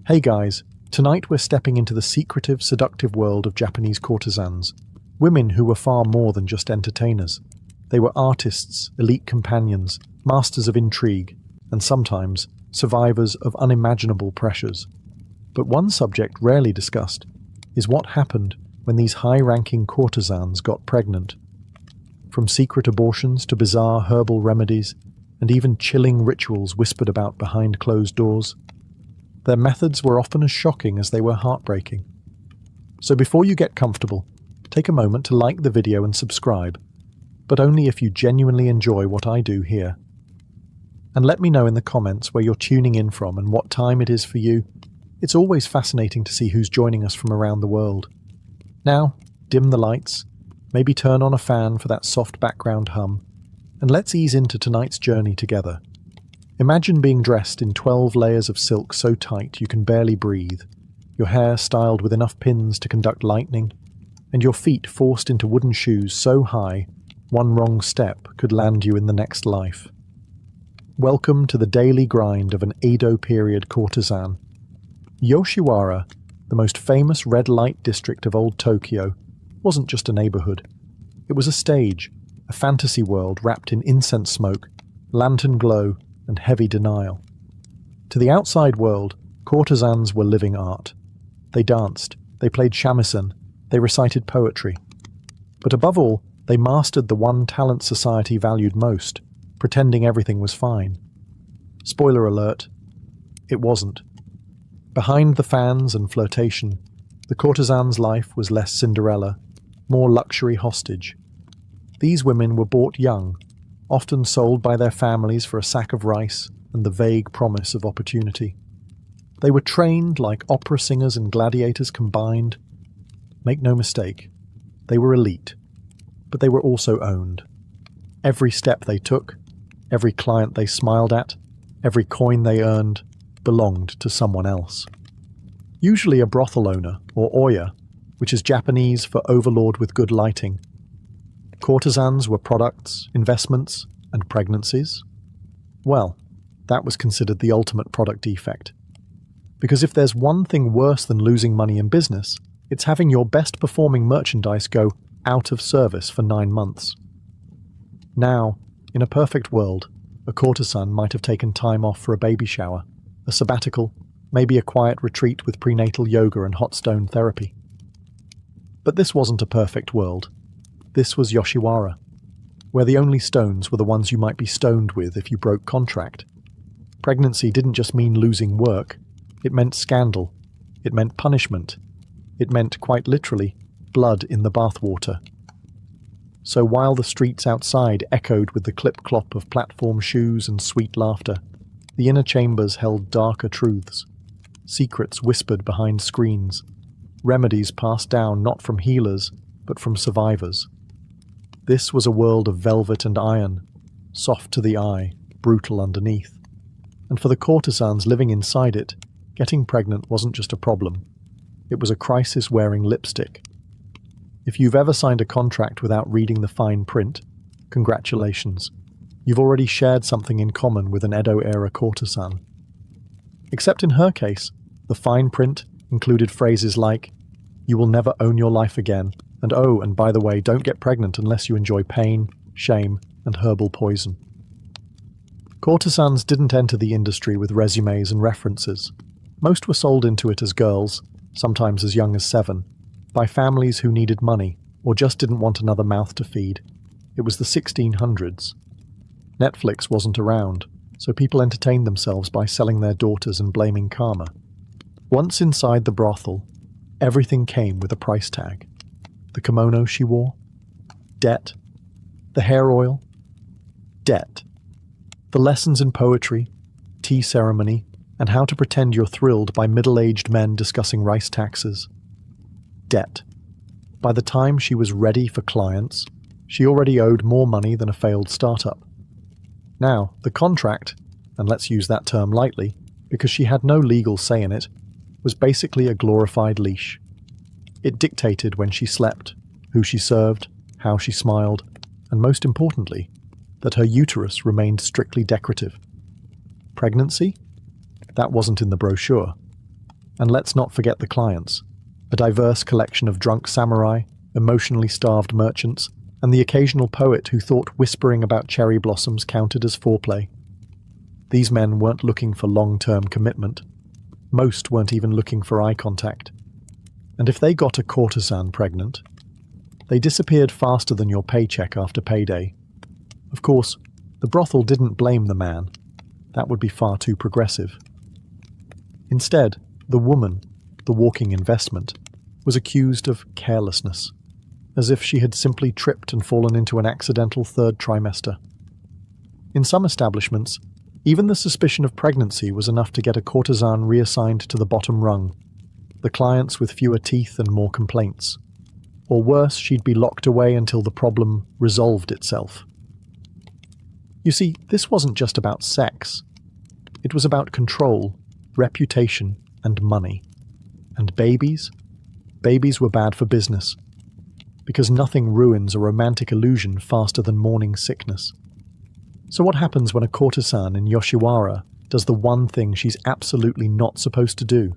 Hey guys, tonight we're stepping into the secretive, seductive world of Japanese courtesans, women who were far more than just entertainers. They were artists, elite companions, masters of intrigue, and sometimes survivors of unimaginable pressures. But one subject rarely discussed is what happened when these high-ranking courtesans got pregnant. From secret abortions to bizarre herbal remedies, and even chilling rituals whispered about behind closed doors, their methods were often as shocking as they were heartbreaking. So before you get comfortable, take a moment to like the video and subscribe, but only if you genuinely enjoy what I do here. And let me know in the comments where you're tuning in from and what time it is for you. It's always fascinating to see who's joining us from around the world. Now, dim the lights, maybe turn on a fan for that soft background hum, and let's ease into tonight's journey together. Imagine being dressed in 12 layers of silk so tight you can barely breathe, your hair styled with enough pins to conduct lightning, and your feet forced into wooden shoes so high one wrong step could land you in the next life. Welcome to the daily grind of an Edo period courtesan. Yoshiwara, the most famous red light district of old Tokyo, wasn't just a neighborhood. It was a stage, a fantasy world wrapped in incense smoke, lantern glow, and heavy denial. To the outside world, courtesans were living art. They danced, they played shamisen, they recited poetry. But above all, they mastered the one talent society valued most, pretending everything was fine. Spoiler alert, it wasn't. Behind the fans and flirtation, the courtesan's life was less Cinderella, more luxury hostage. These women were bought young, often sold by their families for a sack of rice and the vague promise of opportunity. They were trained like opera singers and gladiators combined. Make no mistake, they were elite, but they were also owned. Every step they took, every client they smiled at, every coin they earned, belonged to someone else. Usually a brothel owner, or oya, which is Japanese for overlord with good lighting. Courtesans were products, investments, and pregnancies. Well, that was considered the ultimate product defect. Because if there's one thing worse than losing money in business, it's having your best performing merchandise go out of service for 9 months. Now, in a perfect world, a courtesan might have taken time off for a baby shower, a sabbatical, maybe a quiet retreat with prenatal yoga and hot stone therapy. But this wasn't a perfect world. This was Yoshiwara, where the only stones were the ones you might be stoned with if you broke contract. Pregnancy didn't just mean losing work, it meant scandal, it meant punishment, it meant, quite literally, blood in the bathwater. So while the streets outside echoed with the clip-clop of platform shoes and sweet laughter, the inner chambers held darker truths, secrets whispered behind screens, remedies passed down not from healers, but from survivors. This was a world of velvet and iron, soft to the eye, brutal underneath. And for the courtesans living inside it, getting pregnant wasn't just a problem. It was a crisis wearing lipstick. If you've ever signed a contract without reading the fine print, congratulations. You've already shared something in common with an Edo-era courtesan. Except in her case, the fine print included phrases like, "You will never own your life again," and "Oh, and by the way, don't get pregnant unless you enjoy pain, shame, and herbal poison." Courtesans didn't enter the industry with resumes and references. Most were sold into it as girls, sometimes as young as 7, by families who needed money or just didn't want another mouth to feed. It was the 1600s. Netflix wasn't around, so people entertained themselves by selling their daughters and blaming karma. Once inside the brothel, everything came with a price tag. The kimono she wore, debt. The hair oil, debt. The lessons in poetry, tea ceremony, and how to pretend you're thrilled by middle-aged men discussing rice taxes, debt. By the time she was ready for clients, she already owed more money than a failed startup. Now, the contract, and let's use that term lightly, because she had no legal say in it, was basically a glorified leash. It dictated when she slept, who she served, how she smiled, and most importantly, that her uterus remained strictly decorative. Pregnancy? That wasn't in the brochure. And let's not forget the clients, a diverse collection of drunk samurai, emotionally starved merchants, and the occasional poet who thought whispering about cherry blossoms counted as foreplay. These men weren't looking for long-term commitment. Most weren't even looking for eye contact. And if they got a courtesan pregnant, they disappeared faster than your paycheck after payday. Of course, the brothel didn't blame the man. That would be far too progressive. Instead, the woman, the walking investment, was accused of carelessness, as if she had simply tripped and fallen into an accidental third trimester. In some establishments, even the suspicion of pregnancy was enough to get a courtesan reassigned to the bottom rung, the clients with fewer teeth and more complaints. Or worse, she'd be locked away until the problem resolved itself. You see, this wasn't just about sex. It was about control, reputation, and money. And babies? Babies were bad for business, because nothing ruins a romantic illusion faster than morning sickness. So what happens when a courtesan in Yoshiwara does the one thing she's absolutely not supposed to do?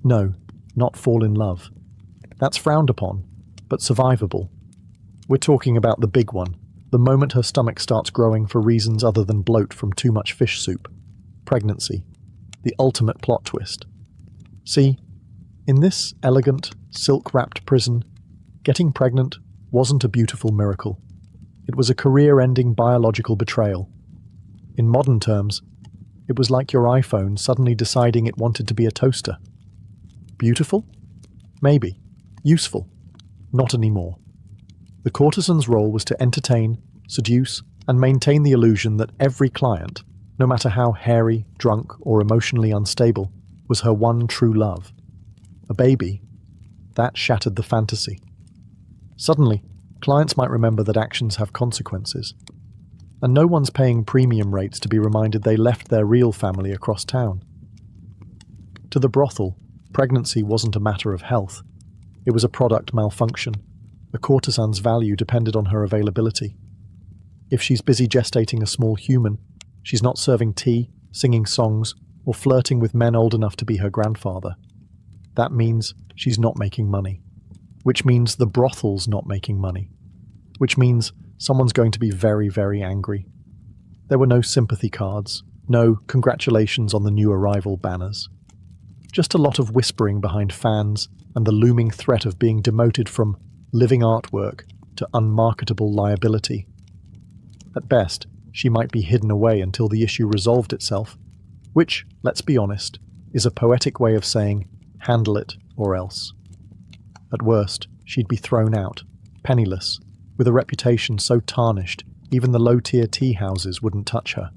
No, not fall in love. That's frowned upon, but survivable. We're talking about the big one, the moment her stomach starts growing for reasons other than bloat from too much fish soup. Pregnancy. The ultimate plot twist. See, in this elegant, silk-wrapped prison, getting pregnant wasn't a beautiful miracle. It was a career-ending biological betrayal. In modern terms, it was like your iPhone suddenly deciding it wanted to be a toaster. Beautiful? Maybe. Useful? Not anymore. The courtesan's role was to entertain, seduce, and maintain the illusion that every client, no matter how hairy, drunk, or emotionally unstable, was her one true love. A baby? That shattered the fantasy. Suddenly, clients might remember that actions have consequences. And no one's paying premium rates to be reminded they left their real family across town. To the brothel, pregnancy wasn't a matter of health. It was a product malfunction. A courtesan's value depended on her availability. If she's busy gestating a small human, she's not serving tea, singing songs, or flirting with men old enough to be her grandfather. That means she's not making money. Which means the brothel's not making money. Which means someone's going to be very, very angry. There were no sympathy cards, no congratulations on the new arrival banners. Just a lot of whispering behind fans and the looming threat of being demoted from living artwork to unmarketable liability. At best, she might be hidden away until the issue resolved itself, which, let's be honest, is a poetic way of saying, handle it or else. At worst, she'd be thrown out, penniless, with a reputation so tarnished even the low-tier tea houses wouldn't touch her.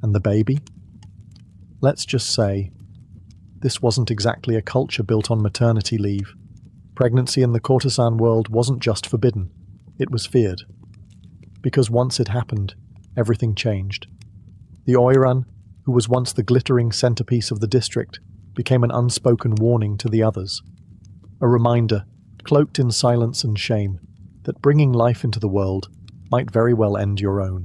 And the baby? Let's just say, this wasn't exactly a culture built on maternity leave. Pregnancy in the courtesan world wasn't just forbidden, it was feared. Because once it happened, everything changed. The Oiran, who was once the glittering centerpiece of the district, became an unspoken warning to the others. A reminder, cloaked in silence and shame, that bringing life into the world might very well end your own.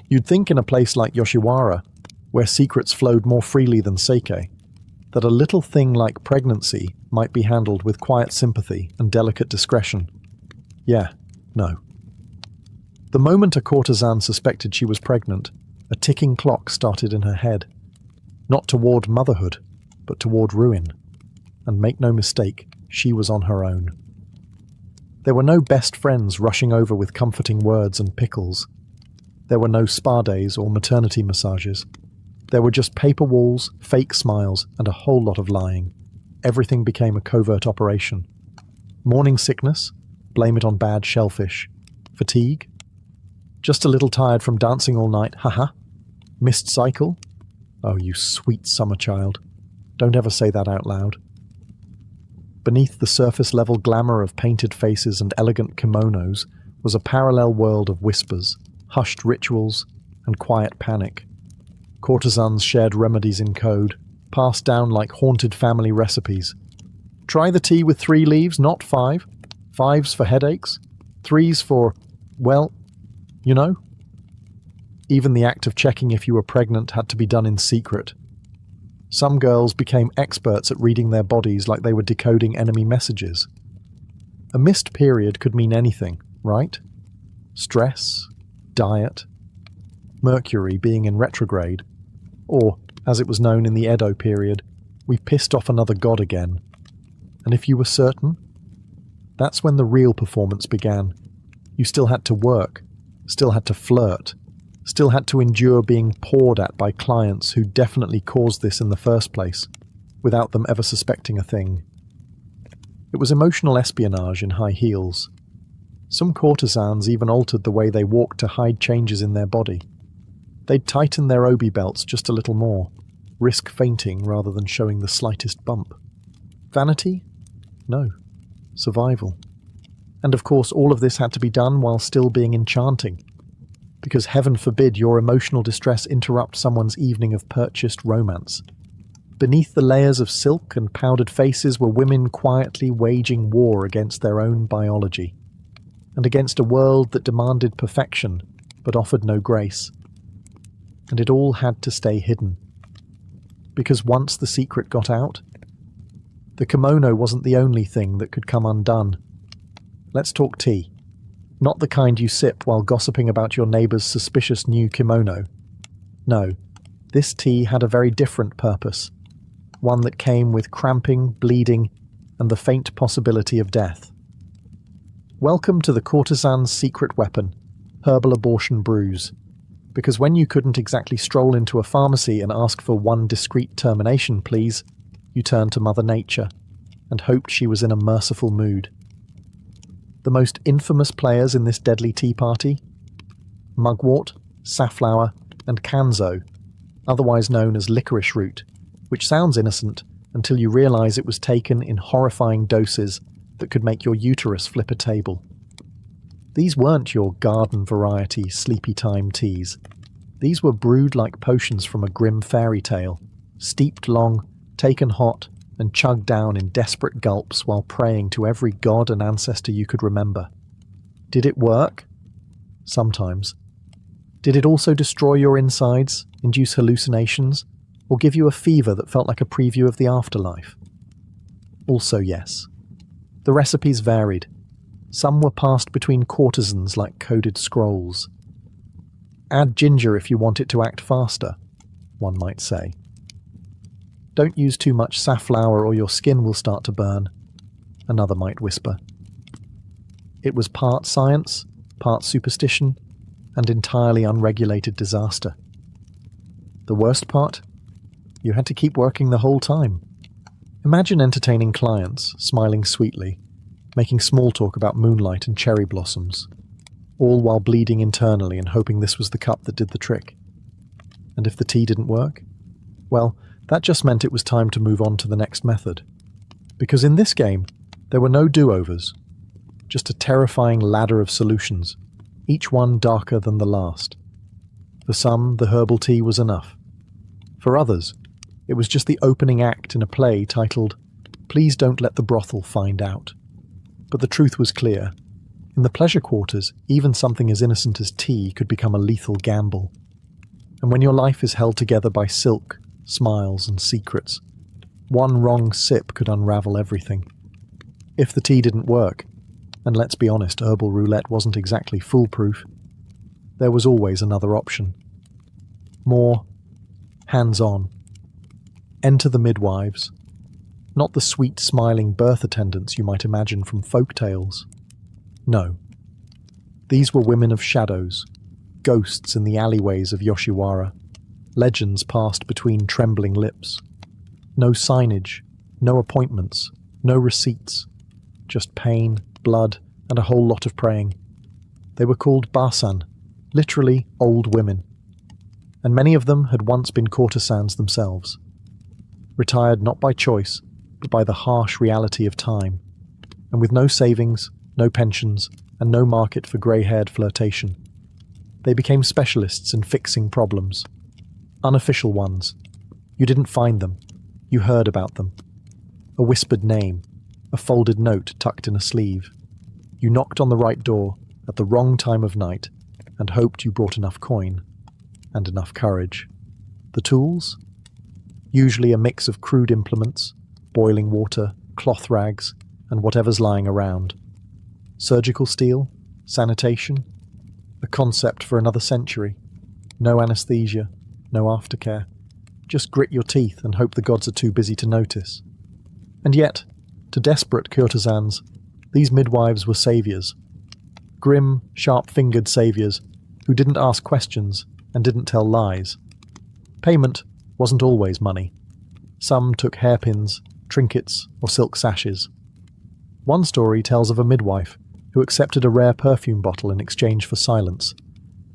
You'd think in a place like Yoshiwara, where secrets flowed more freely than sake, that a little thing like pregnancy might be handled with quiet sympathy and delicate discretion. Yeah, no. The moment a courtesan suspected she was pregnant, a ticking clock started in her head. Not toward motherhood, but toward ruin. And make no mistake, she was on her own. There were no best friends rushing over with comforting words and pickles. There were no spa days or maternity massages. There were just paper walls, fake smiles, and a whole lot of lying. Everything became a covert operation. Morning sickness? Blame it on bad shellfish. Fatigue? Just a little tired from dancing all night, haha. Missed cycle? Oh, you sweet summer child. Don't ever say that out loud. Beneath the surface-level glamour of painted faces and elegant kimonos was a parallel world of whispers, hushed rituals, and quiet panic. Courtesans shared remedies in code, passed down like haunted family recipes. Try the tea with 3 leaves, not 5. 5's for headaches. 3's for, well, you know. Even the act of checking if you were pregnant had to be done in secret. Some girls became experts at reading their bodies like they were decoding enemy messages. A missed period could mean anything, right? Stress, diet, Mercury being in retrograde, or, as it was known in the Edo period, we pissed off another god again. And if you were certain, that's when the real performance began. You still had to work, still had to flirt, still had to endure being poured at by clients who definitely caused this in the first place, without them ever suspecting a thing. It was emotional espionage in high heels. Some courtesans even altered the way they walked to hide changes in their body. They'd tighten their obi belts just a little more, risk fainting rather than showing the slightest bump. Vanity? No. Survival. And of course all of this had to be done while still being enchanting, because heaven forbid your emotional distress interrupt someone's evening of purchased romance. Beneath the layers of silk and powdered faces were women quietly waging war against their own biology, and against a world that demanded perfection but offered no grace. And it all had to stay hidden. Because once the secret got out, the kimono wasn't the only thing that could come undone. Let's talk tea. Not the kind you sip while gossiping about your neighbour's suspicious new kimono. No, this tea had a very different purpose, one that came with cramping, bleeding, and the faint possibility of death. Welcome to the courtesan's secret weapon, herbal abortion brews. Because when you couldn't exactly stroll into a pharmacy and ask for one discreet termination, please, you turned to Mother Nature and hoped she was in a merciful mood. The most infamous players in this deadly tea party? Mugwort, safflower, and kanzo, otherwise known as licorice root, which sounds innocent until you realise it was taken in horrifying doses that could make your uterus flip a table. These weren't your garden variety sleepy time teas. These were brewed like potions from a grim fairy tale, steeped long, taken hot, and chugged down in desperate gulps while praying to every god and ancestor you could remember. Did it work? Sometimes. Did it also destroy your insides, induce hallucinations, or give you a fever that felt like a preview of the afterlife? Also yes. The recipes varied. Some were passed between courtesans like coded scrolls. Add ginger if you want it to act faster, one might say. Don't use too much safflower or your skin will start to burn, another might whisper. It was part science, part superstition, and entirely unregulated disaster. The worst part? You had to keep working the whole time. Imagine entertaining clients, smiling sweetly, making small talk about moonlight and cherry blossoms, all while bleeding internally and hoping this was the cup that did the trick. And if the tea didn't work? Well, that just meant it was time to move on to the next method. Because in this game, there were no do-overs, just a terrifying ladder of solutions, each one darker than the last. For some, the herbal tea was enough. For others, it was just the opening act in a play titled, "Please Don't Let the Brothel Find Out." But the truth was clear. In the pleasure quarters, even something as innocent as tea could become a lethal gamble. And when your life is held together by silk, smiles, and secrets, one wrong sip could unravel everything. If the tea didn't work, and let's be honest, herbal roulette wasn't exactly foolproof, there was always another option. More hands-on. Enter the midwives. Not the sweet, smiling birth attendants you might imagine from folk tales. No. These were women of shadows, ghosts in the alleyways of Yoshiwara, legends passed between trembling lips. No signage, no appointments, no receipts, just pain, blood, and a whole lot of praying. They were called Basan, literally old women, and many of them had once been courtesans themselves, retired not by choice, but by the harsh reality of time, and with no savings, no pensions, and no market for grey-haired flirtation. They became specialists in fixing problems. Unofficial ones. You didn't find them. You heard about them. A whispered name, a folded note tucked in a sleeve. You knocked on the right door at the wrong time of night and hoped you brought enough coin and enough courage. The tools? usually a mix of crude implements, boiling water, cloth rags, and whatever's lying around. Surgical steel, sanitation, a concept for another century. No anesthesia, no aftercare. Just grit your teeth and hope the gods are too busy to notice. And yet, to desperate courtesans, these midwives were saviours. Grim, sharp-fingered saviours who didn't ask questions and didn't tell lies. Payment wasn't always money. Some took hairpins, trinkets, or silk sashes. One story tells of a midwife who accepted a rare perfume bottle in exchange for silence,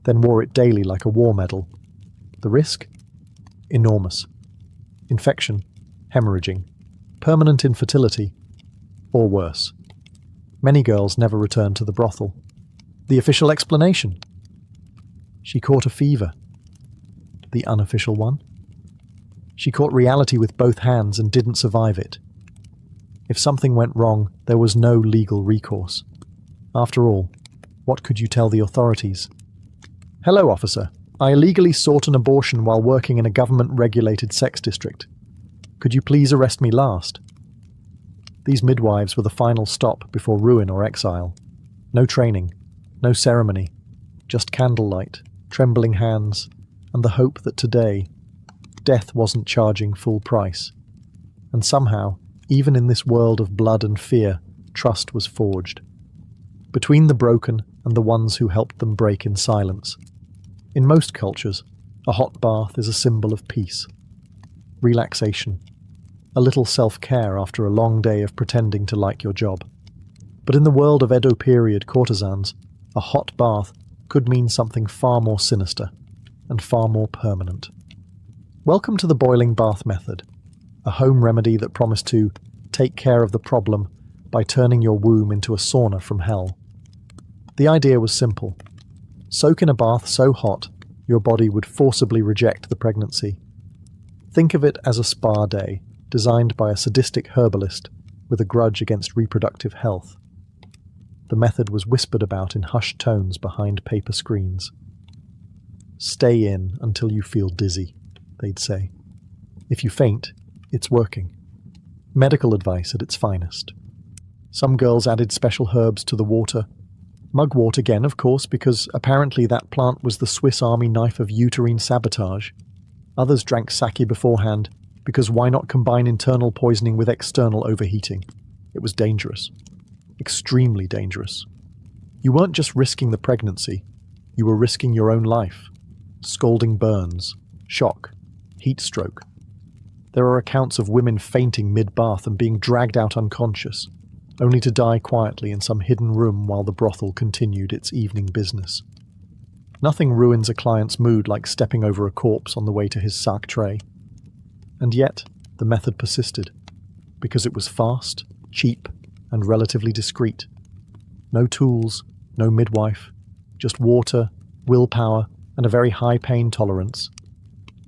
then wore it daily like a war medal. The risk? Enormous. Infection, hemorrhaging, permanent infertility, or worse. Many girls never returned to the brothel. The official explanation? She caught a fever. The unofficial one? She caught reality with both hands and didn't survive it. If something went wrong, there was no legal recourse. After all, what could you tell the authorities? "Hello, officer. I illegally sought an abortion while working in a government-regulated sex district. Could you please arrest me last?" These midwives were the final stop before ruin or exile. No training, no ceremony, just candlelight, trembling hands, and the hope that today, death wasn't charging full price. And somehow, even in this world of blood and fear, trust was forged. Between the broken and the ones who helped them break in silence. In most cultures, a hot bath is a symbol of peace. Relaxation. A little self-care after a long day of pretending to like your job. But in the world of Edo period courtesans, a hot bath could mean something far more sinister and far more permanent. Welcome to the boiling bath method, a home remedy that promised to take care of the problem by turning your womb into a sauna from hell. The idea was simple. Soak in a bath so hot, your body would forcibly reject the pregnancy. Think of it as a spa day, designed by a sadistic herbalist with a grudge against reproductive health. The method was whispered about in hushed tones behind paper screens. "Stay in until you feel dizzy," they'd say. "If you faint, it's working." Medical advice at its finest. Some girls added special herbs to the water. Mugwort again, of course, because apparently that plant was the Swiss Army knife of uterine sabotage. Others drank sake beforehand, because why not combine internal poisoning with external overheating? It was dangerous. Extremely dangerous. You weren't just risking the pregnancy, you were risking your own life. Scalding burns, shock, heat stroke. There are accounts of women fainting mid-bath and being dragged out unconscious, only to die quietly in some hidden room while the brothel continued its evening business. Nothing ruins a client's mood like stepping over a corpse on the way to his sack tray. And yet, the method persisted, because it was fast, cheap, and relatively discreet. No tools, no midwife, just water, willpower, and a very high pain tolerance.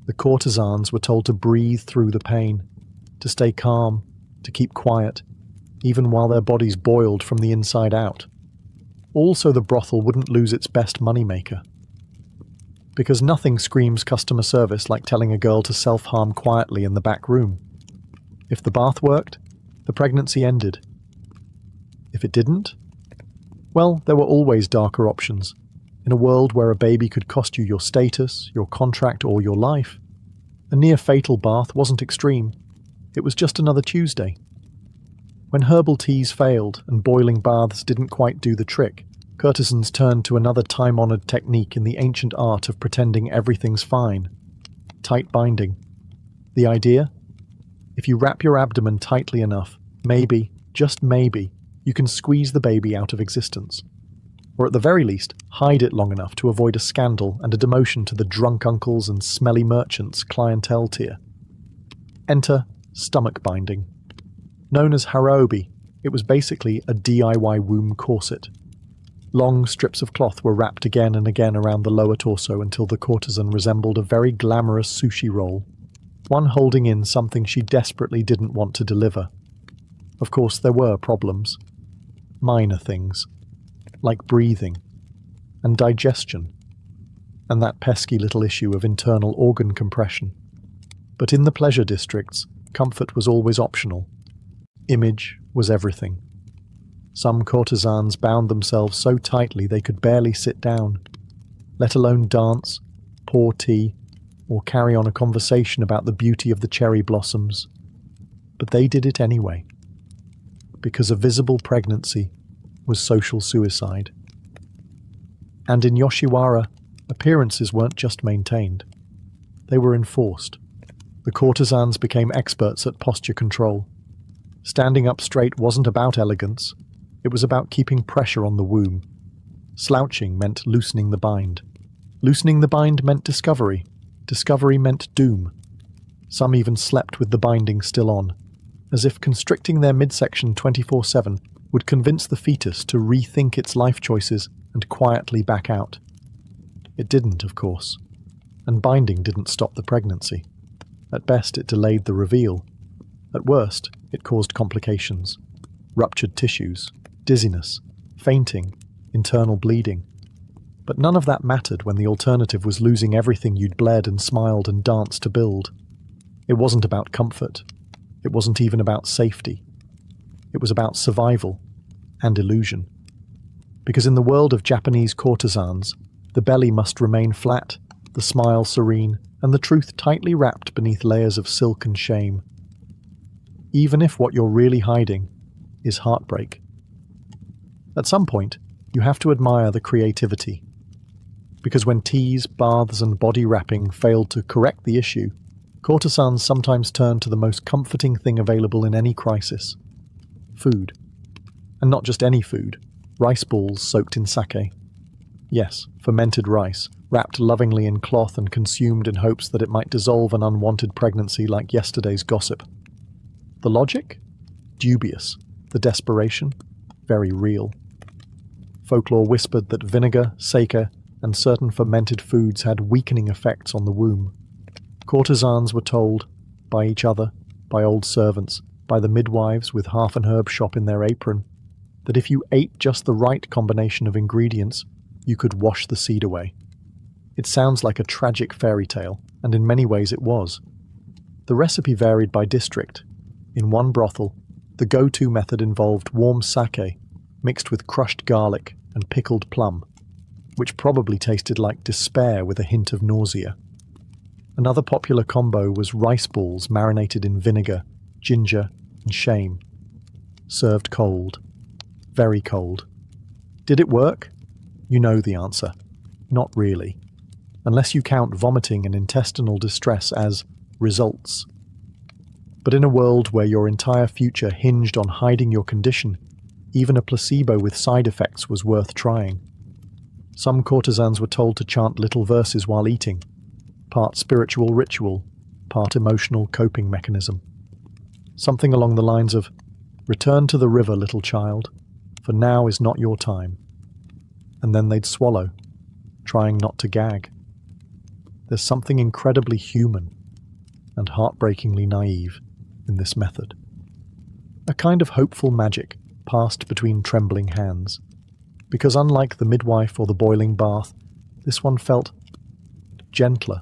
The courtesans were told to breathe through the pain, to stay calm, to keep quiet, even while their bodies boiled from the inside out. Also, the brothel wouldn't lose its best moneymaker. Because nothing screams customer service like telling a girl to self-harm quietly in the back room. If the bath worked, the pregnancy ended. If it didn't? Well, there were always darker options. In a world where a baby could cost you your status, your contract, or your life, a near-fatal bath wasn't extreme. It was just another Tuesday. When herbal teas failed and boiling baths didn't quite do the trick, courtesans turned to another time-honored technique in the ancient art of pretending everything's fine. Tight binding. The idea? If you wrap your abdomen tightly enough, maybe, just maybe, you can squeeze the baby out of existence. Or at the very least, hide it long enough to avoid a scandal and a demotion to the drunk uncles and smelly merchants clientele tier. Enter stomach binding. Known as harobi, it was basically a DIY womb corset. Long strips of cloth were wrapped again and again around the lower torso until the courtesan resembled a very glamorous sushi roll, one holding in something she desperately didn't want to deliver. Of course, there were problems. Minor things, like breathing, and digestion, and that pesky little issue of internal organ compression. But in the pleasure districts, comfort was always optional. Image was everything. Some courtesans bound themselves so tightly they could barely sit down, let alone dance, pour tea, or carry on a conversation about the beauty of the cherry blossoms. But they did it anyway, because a visible pregnancy was social suicide. And in Yoshiwara, appearances weren't just maintained. They were enforced. The courtesans became experts at posture control. Standing up straight wasn't about elegance. It was about keeping pressure on the womb. Slouching meant loosening the bind. Loosening the bind meant discovery. Discovery meant doom. Some even slept with the binding still on, as if constricting their midsection 24/7 would convince the fetus to rethink its life choices and quietly back out. It didn't, of course, and binding didn't stop the pregnancy. At best, it delayed the reveal. At worst, it caused complications. Ruptured tissues, dizziness, fainting, internal bleeding. But none of that mattered when the alternative was losing everything you'd bled and smiled and danced to build. It wasn't about comfort. It wasn't even about safety. It was about survival and illusion. Because in the world of Japanese courtesans, the belly must remain flat, the smile serene, and the truth tightly wrapped beneath layers of silk and shame. Even if what you're really hiding is heartbreak. At some point, you have to admire the creativity. Because when teas, baths, and body wrapping failed to correct the issue, courtesans sometimes turned to the most comforting thing available in any crisis: food. And not just any food, rice balls soaked in sake. Yes, fermented rice, wrapped lovingly in cloth and consumed in hopes that it might dissolve an unwanted pregnancy like yesterday's gossip. The logic? Dubious. The desperation? Very real. Folklore whispered that vinegar, sake, and certain fermented foods had weakening effects on the womb. Courtesans were told, by each other, by old servants, by the midwives with half an herb shop in their apron, that if you ate just the right combination of ingredients, you could wash the seed away. It sounds like a tragic fairy tale, and in many ways it was. The recipe varied by district. In one brothel, the go-to method involved warm sake, mixed with crushed garlic and pickled plum, which probably tasted like despair with a hint of nausea. Another popular combo was rice balls marinated in vinegar, ginger, and shame. Served cold. Very cold. Did it work? You know the answer. Not really. Unless you count vomiting and intestinal distress as results. But in a world where your entire future hinged on hiding your condition, even a placebo with side effects was worth trying. Some courtesans were told to chant little verses while eating, part spiritual ritual, part emotional coping mechanism. Something along the lines of, "Return to the river, little child, for now is not your time." And then they'd swallow, trying not to gag. There's something incredibly human and heartbreakingly naive in this method. A kind of hopeful magic passed between trembling hands, because unlike the midwife or the boiling bath, this one felt gentler,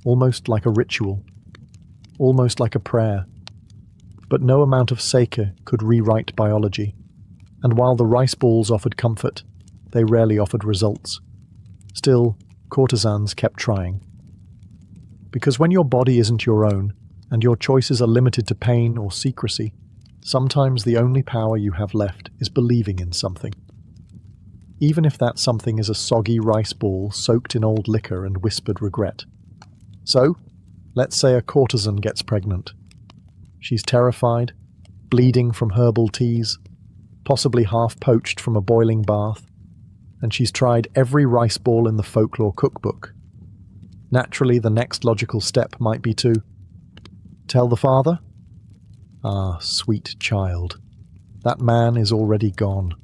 almost like a ritual, almost like a prayer. But no amount of sake could rewrite biology, and while the rice balls offered comfort, they rarely offered results. Still, courtesans kept trying. Because when your body isn't your own, and your choices are limited to pain or secrecy, sometimes the only power you have left is believing in something. Even if that something is a soggy rice ball soaked in old liquor and whispered regret. So, let's say a courtesan gets pregnant. She's terrified, bleeding from herbal teas, possibly half poached from a boiling bath, and she's tried every rice ball in the folklore cookbook. Naturally, the next logical step might be to tell the father? Ah, sweet child, that man is already gone.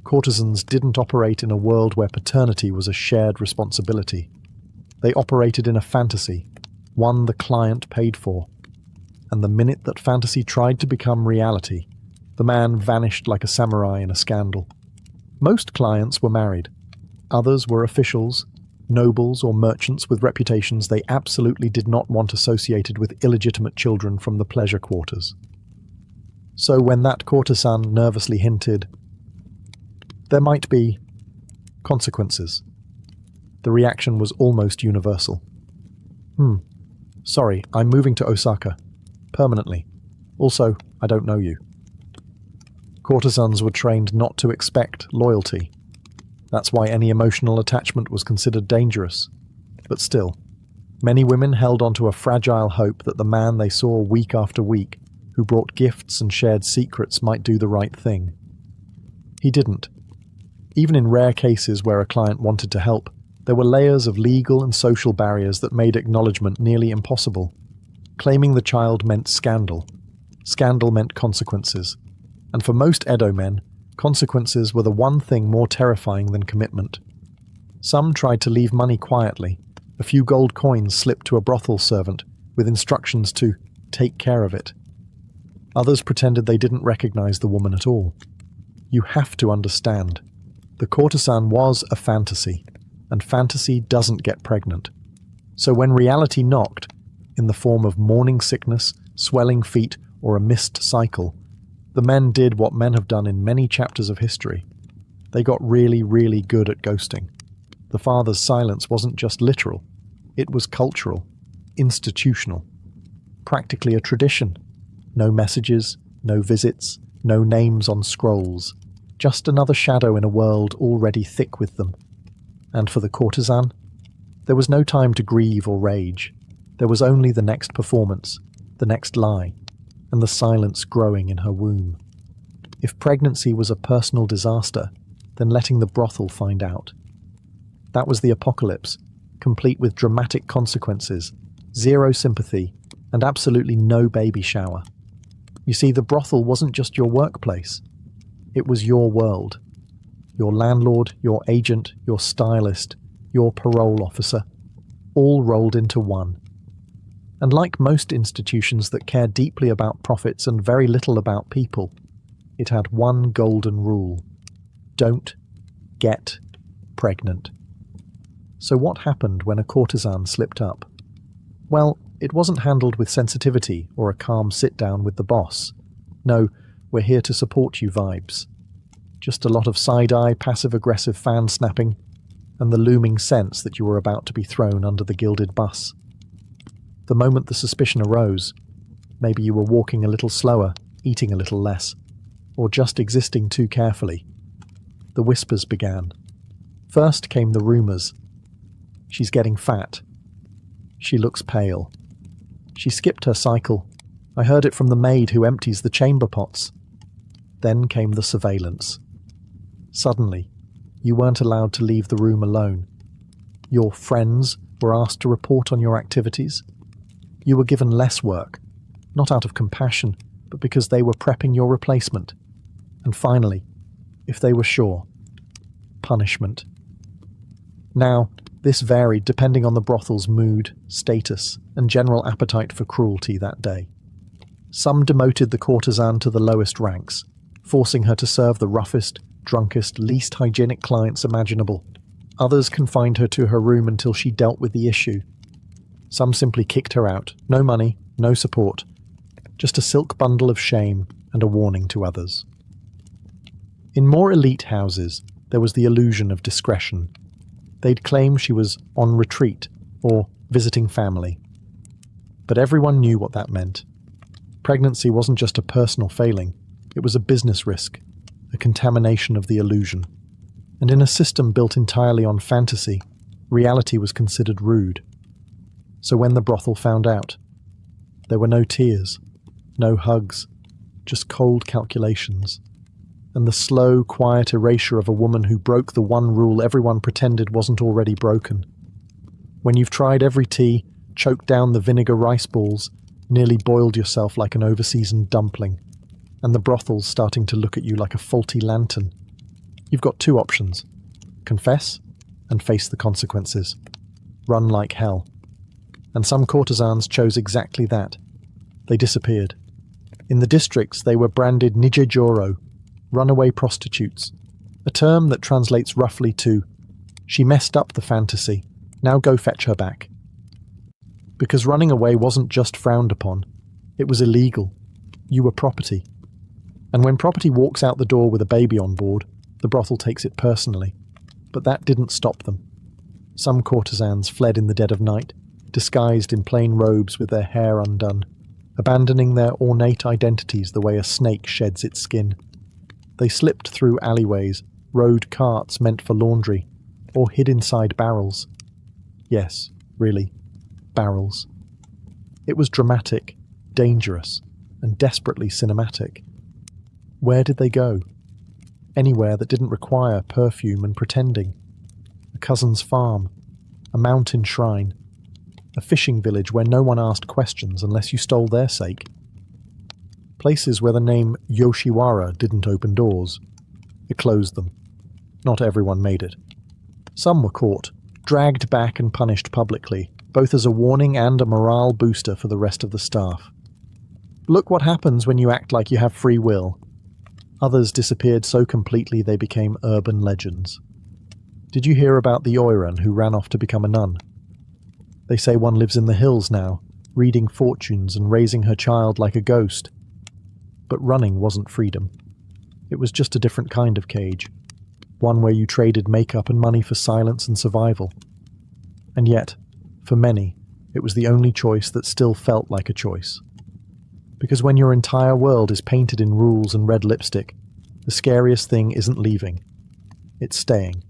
Courtesans didn't operate in a world where paternity was a shared responsibility. They operated in a fantasy, one the client paid for. And the minute that fantasy tried to become reality, the man vanished like a samurai in a scandal. Most clients were married. Others were officials, nobles or merchants with reputations they absolutely did not want associated with illegitimate children from the pleasure quarters. So when that courtesan nervously hinted, there might be consequences, the reaction was almost universal. Sorry, I'm moving to Osaka. Permanently. Also, I don't know you. Courtesans were trained not to expect loyalty. That's why any emotional attachment was considered dangerous. But still, many women held onto a fragile hope that the man they saw week after week, who brought gifts and shared secrets, might do the right thing. He didn't. Even in rare cases where a client wanted to help, there were layers of legal and social barriers that made acknowledgement nearly impossible. Claiming the child meant scandal. Scandal meant consequences. And for most Edo men, consequences were the one thing more terrifying than commitment. Some tried to leave money quietly. A few gold coins slipped to a brothel servant with instructions to take care of it. Others pretended they didn't recognize the woman at all. You have to understand. The courtesan was a fantasy, and fantasy doesn't get pregnant. So when reality knocked, in the form of morning sickness, swelling feet, or a missed cycle, the men did what men have done in many chapters of history. They got really, really good at ghosting. The father's silence wasn't just literal. It was cultural, institutional, practically a tradition. No messages, no visits, no names on scrolls. Just another shadow in a world already thick with them. And for the courtesan, there was no time to grieve or rage. There was only the next performance, the next lie, and the silence growing in her womb. If pregnancy was a personal disaster, then letting the brothel find out. That was the apocalypse, complete with dramatic consequences, zero sympathy, and absolutely no baby shower. You see, the brothel wasn't just your workplace. It was your world. Your landlord, your agent, your stylist, your parole officer, all rolled into one. And like most institutions that care deeply about profits and very little about people, it had one golden rule: don't get pregnant. So what happened when a courtesan slipped up? Well, it wasn't handled with sensitivity or a calm sit-down with the boss. No, we're here to support you vibes. Just a lot of side-eye, passive-aggressive fan-snapping, and the looming sense that you were about to be thrown under the gilded bus. The moment the suspicion arose, maybe you were walking a little slower, eating a little less, or just existing too carefully, the whispers began. First came the rumours. She's getting fat. She looks pale. She skipped her cycle. I heard it from the maid who empties the chamber pots. Then came the surveillance. Suddenly, you weren't allowed to leave the room alone. Your friends were asked to report on your activities. You were given less work, not out of compassion, but because they were prepping your replacement. And finally, if they were sure, punishment. Now, this varied depending on the brothel's mood, status, and general appetite for cruelty that day. Some demoted the courtesan to the lowest ranks, forcing her to serve the roughest, drunkest, least hygienic clients imaginable. Others confined her to her room until she dealt with the issue. Some simply kicked her out. No money, no support. Just a silk bundle of shame and a warning to others. In more elite houses, there was the illusion of discretion. They'd claim she was on retreat or visiting family. But everyone knew what that meant. Pregnancy wasn't just a personal failing, it was a business risk, a contamination of the illusion. And in a system built entirely on fantasy, reality was considered rude. So when the brothel found out, there were no tears, no hugs, just cold calculations, and the slow, quiet erasure of a woman who broke the one rule everyone pretended wasn't already broken. When you've tried every tea, choked down the vinegar rice balls, nearly boiled yourself like an overseasoned dumpling, and the brothel's starting to look at you like a faulty lantern, you've got two options: confess and face the consequences. Run like hell. And some courtesans chose exactly that. They disappeared. In the districts, they were branded Nijejoro, runaway prostitutes, a term that translates roughly to, she messed up the fantasy, Now go fetch her back. Because running away wasn't just frowned upon, it was illegal. You were property. And when property walks out the door with a baby on board, the brothel takes it personally. But that didn't stop them. Some courtesans fled in the dead of night, disguised in plain robes with their hair undone, abandoning their ornate identities the way a snake sheds its skin. They slipped through alleyways, rode carts meant for laundry, or hid inside barrels. Yes, really, barrels. It was dramatic, dangerous, and desperately cinematic. Where did they go? Anywhere that didn't require perfume and pretending. A cousin's farm, a mountain shrine, a fishing village where no one asked questions unless you stole their sake. Places where the name Yoshiwara didn't open doors. It closed them. Not everyone made it. Some were caught, dragged back and punished publicly, both as a warning and a morale booster for the rest of the staff. Look what happens when you act like you have free will. Others disappeared so completely they became urban legends. Did you hear about the Oiran who ran off to become a nun? They say one lives in the hills now, reading fortunes and raising her child like a ghost. But running wasn't freedom. It was just a different kind of cage. One where you traded makeup and money for silence and survival. And yet, for many, it was the only choice that still felt like a choice. Because when your entire world is painted in rules and red lipstick, the scariest thing isn't leaving. It's staying.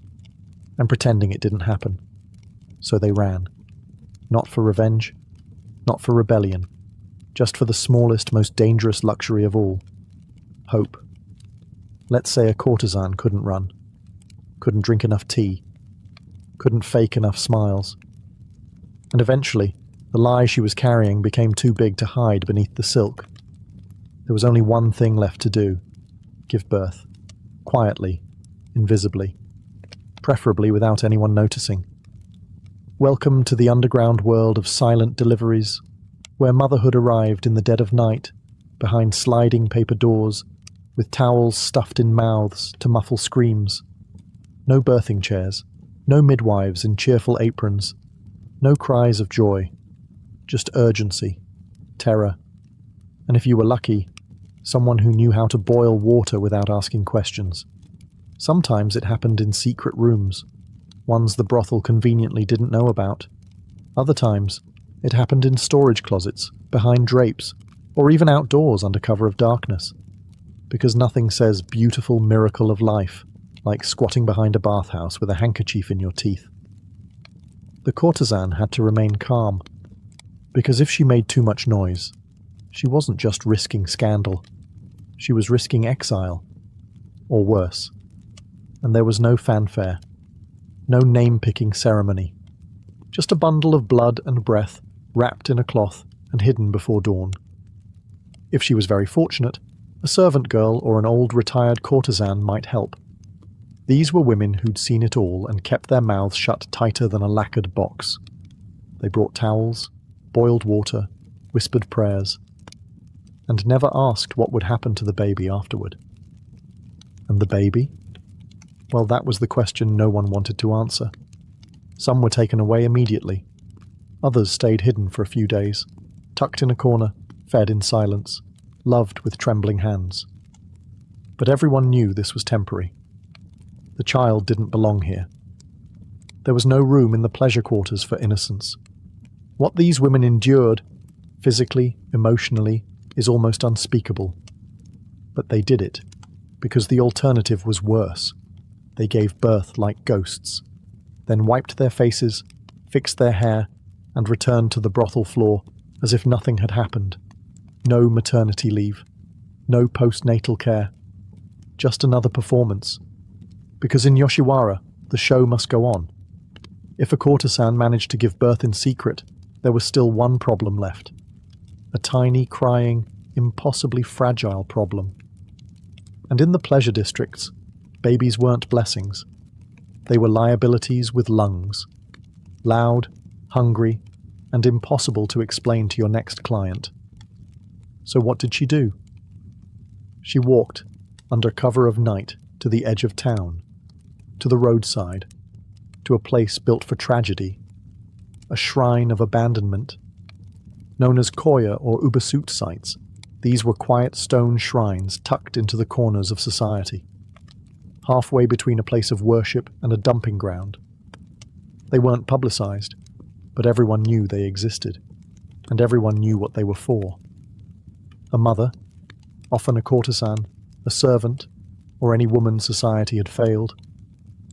And pretending it didn't happen. So they ran. Not for revenge. Not for rebellion. Just for the smallest, most dangerous luxury of all. Hope. Let's say a courtesan couldn't run. Couldn't drink enough tea. Couldn't fake enough smiles. And eventually, the lie she was carrying became too big to hide beneath the silk. There was only one thing left to do. Give birth. Quietly. Invisibly. Preferably without anyone noticing. Welcome to the underground world of silent deliveries, where motherhood arrived in the dead of night, behind sliding paper doors, with towels stuffed in mouths to muffle screams. No birthing chairs, no midwives in cheerful aprons, no cries of joy, just urgency, terror, and if you were lucky, someone who knew how to boil water without asking questions. Sometimes it happened in secret rooms, ones the brothel conveniently didn't know about. Other times, it happened in storage closets, behind drapes, or even outdoors under cover of darkness. Because nothing says beautiful miracle of life like squatting behind a bathhouse with a handkerchief in your teeth. The courtesan had to remain calm, because if she made too much noise, she wasn't just risking scandal, she was risking exile, or worse. And there was no fanfare, no name-picking ceremony, just a bundle of blood and breath wrapped in a cloth and hidden before dawn. If she was very fortunate, a servant girl or an old retired courtesan might help. These were women who'd seen it all and kept their mouths shut tighter than a lacquered box. They brought towels, boiled water, whispered prayers, and never asked what would happen to the baby afterward. And the baby? Well, that was the question no one wanted to answer. Some were taken away immediately. Others stayed hidden for a few days, tucked in a corner, fed in silence, loved with trembling hands. But everyone knew this was temporary. The child didn't belong here. There was no room in the pleasure quarters for innocence. What these women endured, physically, emotionally, is almost unspeakable. But they did it, because the alternative was worse. They gave birth like ghosts, then wiped their faces, fixed their hair, and returned to the brothel floor as if nothing had happened. No maternity leave, no postnatal care, just another performance. Because in Yoshiwara, the show must go on. If a courtesan managed to give birth in secret, there was still one problem left. A tiny, crying, impossibly fragile problem. And in the pleasure districts, babies weren't blessings. They were liabilities with lungs. Loud, hungry, and impossible to explain to your next client. So what did she do? She walked, under cover of night, to the edge of town, to the roadside, to a place built for tragedy, a shrine of abandonment. Known as koya or ubasut sites, these were quiet stone shrines tucked into the corners of society, halfway between a place of worship and a dumping ground. They weren't publicized, but everyone knew they existed, and everyone knew what they were for. A mother, often a courtesan, a servant, or any woman society had failed,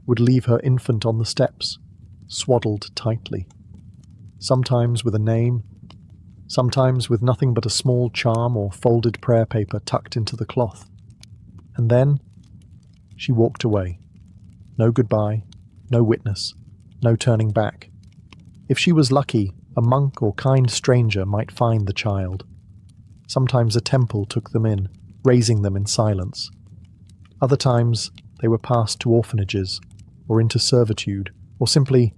would leave her infant on the steps, swaddled tightly, sometimes with a name, sometimes with nothing but a small charm or folded prayer paper tucked into the cloth. And then she walked away. No goodbye, no witness, no turning back. If she was lucky, a monk or kind stranger might find the child. Sometimes a temple took them in, raising them in silence. Other times they were passed to orphanages, or into servitude, or simply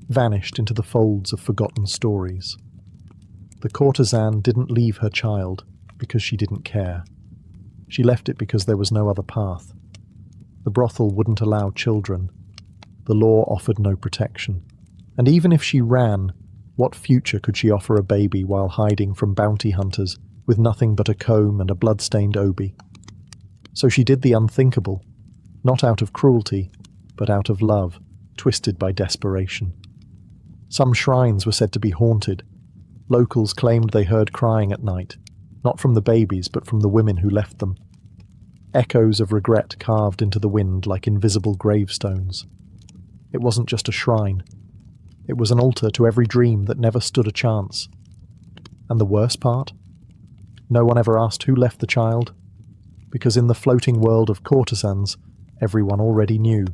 vanished into the folds of forgotten stories. The courtesan didn't leave her child because she didn't care. She left it because there was no other path. The brothel wouldn't allow children. The law offered no protection. And even if she ran, what future could she offer a baby while hiding from bounty hunters with nothing but a comb and a blood-stained obi? So she did the unthinkable, not out of cruelty, but out of love, twisted by desperation. Some shrines were said to be haunted. Locals claimed they heard crying at night, not from the babies but from the women who left them. Echoes of regret carved into the wind like invisible gravestones. It wasn't just a shrine. It was an altar to every dream that never stood a chance. And the worst part? No one ever asked who left the child, because in the floating world of courtesans, everyone already knew.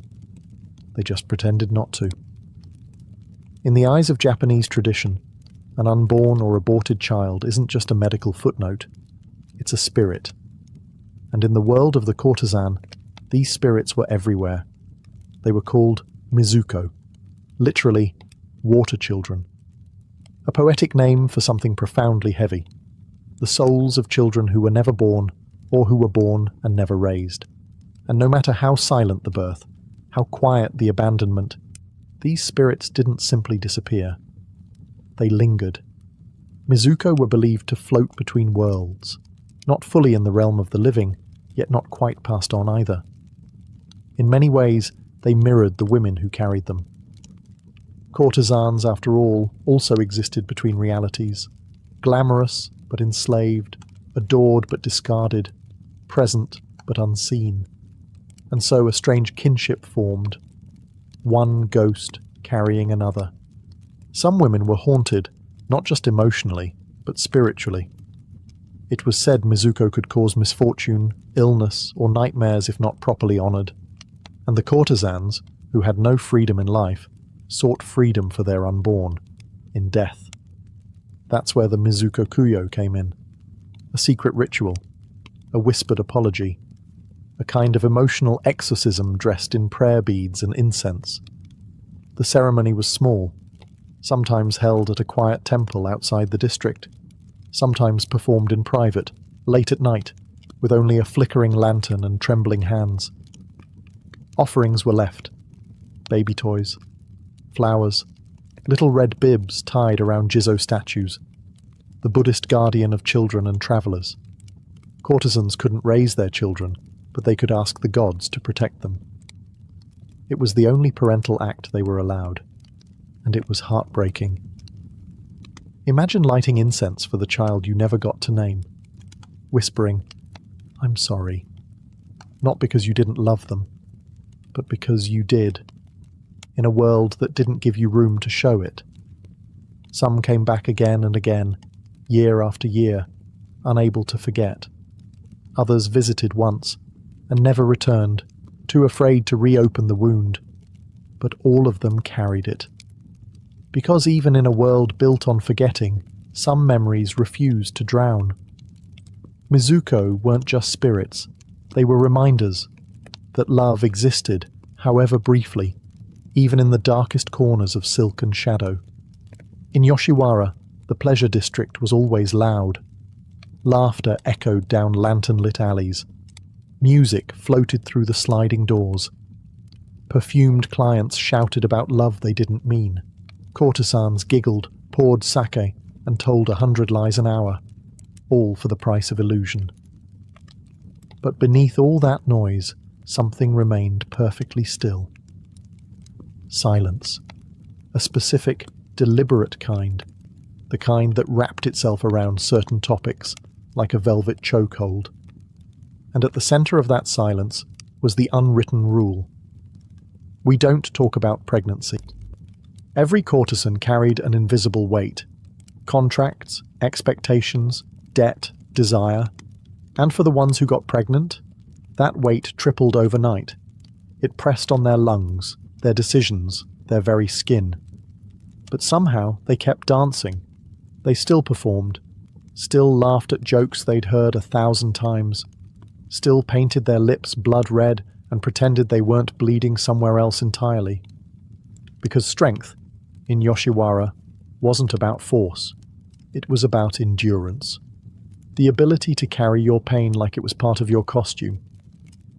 They just pretended not to. In the eyes of Japanese tradition, an unborn or aborted child isn't just a medical footnote, it's a spirit. And in the world of the courtesan, these spirits were everywhere. They were called Mizuko, literally, water children. A poetic name for something profoundly heavy. The souls of children who were never born, or who were born and never raised. And no matter how silent the birth, how quiet the abandonment, these spirits didn't simply disappear. They lingered. Mizuko were believed to float between worlds, not fully in the realm of the living, yet not quite passed on either. In many ways, they mirrored the women who carried them. Courtesans, after all, also existed between realities, glamorous but enslaved, adored but discarded, present but unseen. And so a strange kinship formed, one ghost carrying another. Some women were haunted, not just emotionally, but spiritually. It was said Mizuko could cause misfortune, illness, or nightmares if not properly honoured. And the courtesans, who had no freedom in life, sought freedom for their unborn, in death. That's where the Mizuko Kuyo came in. A secret ritual, a whispered apology, a kind of emotional exorcism dressed in prayer beads and incense. The ceremony was small, sometimes held at a quiet temple outside the district, sometimes performed in private, late at night, with only a flickering lantern and trembling hands. Offerings were left, baby toys, flowers, little red bibs tied around Jizo statues, the Buddhist guardian of children and travellers. Courtesans couldn't raise their children, but they could ask the gods to protect them. It was the only parental act they were allowed, and it was heartbreaking. Imagine lighting incense for the child you never got to name, whispering, "I'm sorry," not because you didn't love them, but because you did, in a world that didn't give you room to show it. Some came back again and again, year after year, unable to forget. Others visited once, and never returned, too afraid to reopen the wound. But all of them carried it. Because even in a world built on forgetting, some memories refused to drown. Mizuko weren't just spirits, they were reminders that love existed, however briefly, even in the darkest corners of silk and shadow. In Yoshiwara, the pleasure district was always loud. Laughter echoed down lantern-lit alleys. Music floated through the sliding doors. Perfumed clients shouted about love they didn't mean. Courtesans giggled, poured sake, and told 100 lies an hour, all for the price of illusion. But beneath all that noise, something remained perfectly still. Silence. A specific, deliberate kind. The kind that wrapped itself around certain topics, like a velvet chokehold. And at the centre of that silence was the unwritten rule. We don't talk about pregnancy. Every courtesan carried an invisible weight. Contracts, expectations, debt, desire. And for the ones who got pregnant, that weight tripled overnight. It pressed on their lungs, their decisions, their very skin. But somehow they kept dancing. They still performed, still laughed at jokes they'd heard 1,000 times, still painted their lips blood red and pretended they weren't bleeding somewhere else entirely. Because strength, in Yoshiwara, wasn't about force. It was about endurance. The ability to carry your pain like it was part of your costume.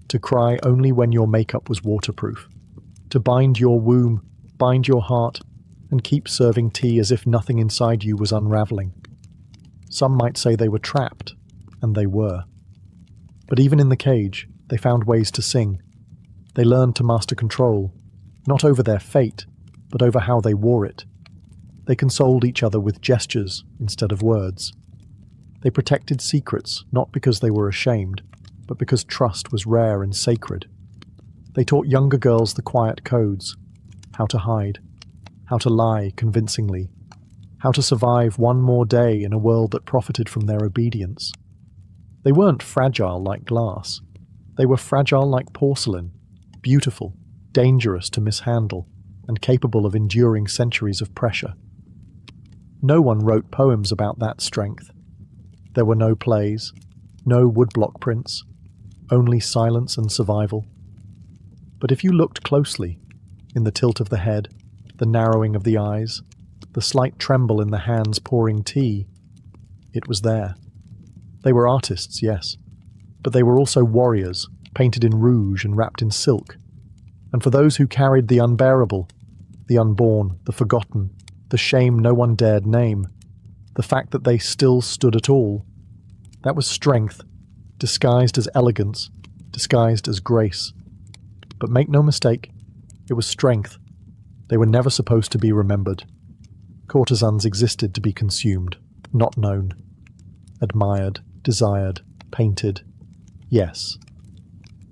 To cry only when your makeup was waterproof. To bind your womb, bind your heart, and keep serving tea as if nothing inside you was unraveling. Some might say they were trapped, and they were. But even in the cage, they found ways to sing. They learned to master control, not over their fate, but over how they wore it. They consoled each other with gestures instead of words. They protected secrets, not because they were ashamed, but because trust was rare and sacred. They taught younger girls the quiet codes, how to hide, how to lie convincingly, how to survive one more day in a world that profited from their obedience. They weren't fragile like glass. They were fragile like porcelain, beautiful, dangerous to mishandle, and capable of enduring centuries of pressure. No one wrote poems about that strength. There were no plays, no woodblock prints, only silence and survival. But if you looked closely, in the tilt of the head, the narrowing of the eyes, the slight tremble in the hands pouring tea, it was there. They were artists, yes, but they were also warriors, painted in rouge and wrapped in silk. And for those who carried the unbearable, the unborn, the forgotten, the shame no one dared name, the fact that they still stood at all, that was strength, disguised as elegance, disguised as grace. But make no mistake, it was strength. They were never supposed to be remembered. Courtesans existed to be consumed, not known. Admired, desired, painted, yes.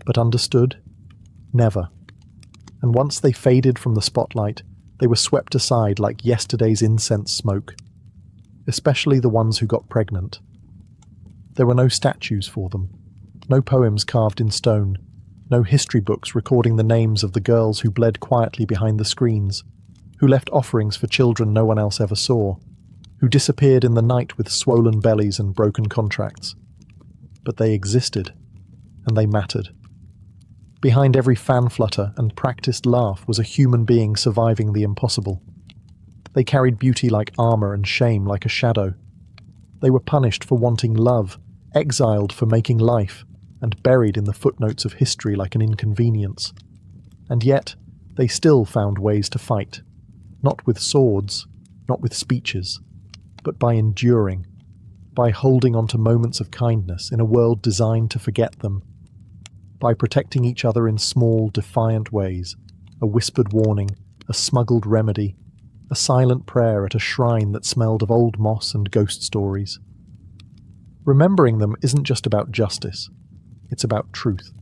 But understood? Never. And once they faded from the spotlight, they were swept aside like yesterday's incense smoke. Especially the ones who got pregnant. There were no statues for them, no poems carved in stone, no history books recording the names of the girls who bled quietly behind the screens, who left offerings for children no one else ever saw, who disappeared in the night with swollen bellies and broken contracts. But they existed, and they mattered. Behind every fan flutter and practiced laugh was a human being surviving the impossible. They carried beauty like armor and shame like a shadow. They were punished for wanting love, exiled for making life, and buried in the footnotes of history like an inconvenience. And yet, they still found ways to fight. Not with swords, not with speeches, but by enduring, by holding on to moments of kindness in a world designed to forget them, by protecting each other in small, defiant ways, a whispered warning, a smuggled remedy, a silent prayer at a shrine that smelled of old moss and ghost stories. Remembering them isn't just about justice, it's about truth.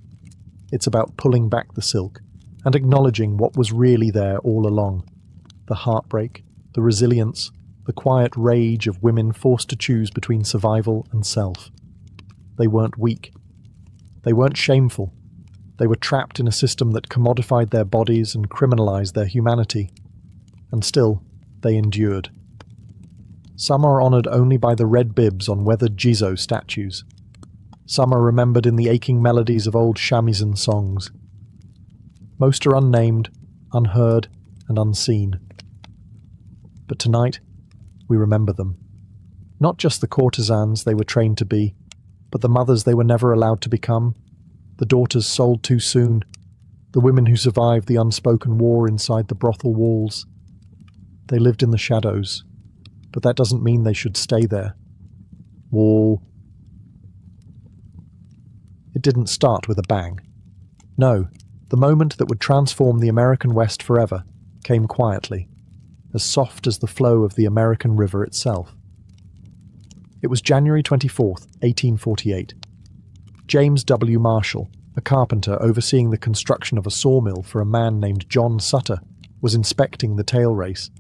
It's about pulling back the silk and acknowledging what was really there all along. The heartbreak, the resilience, the quiet rage of women forced to choose between survival and self. They weren't weak. They weren't shameful. They were trapped in a system that commodified their bodies and criminalized their humanity. And still, they endured. Some are honored only by the red bibs on weathered Jizo statues. Some are remembered in the aching melodies of old shamisen songs. Most are unnamed, unheard, and unseen. But tonight, we remember them. Not just the courtesans they were trained to be, but the mothers they were never allowed to become, the daughters sold too soon, the women who survived the unspoken war inside the brothel walls. They lived in the shadows, but that doesn't mean they should stay there. Whoa. It didn't start with a bang. No, the moment that would transform the American West forever came quietly, as soft as the flow of the American River itself. It was January 24th, 1848. James W. Marshall, a carpenter overseeing the construction of a sawmill for a man named John Sutter, was inspecting the tail race,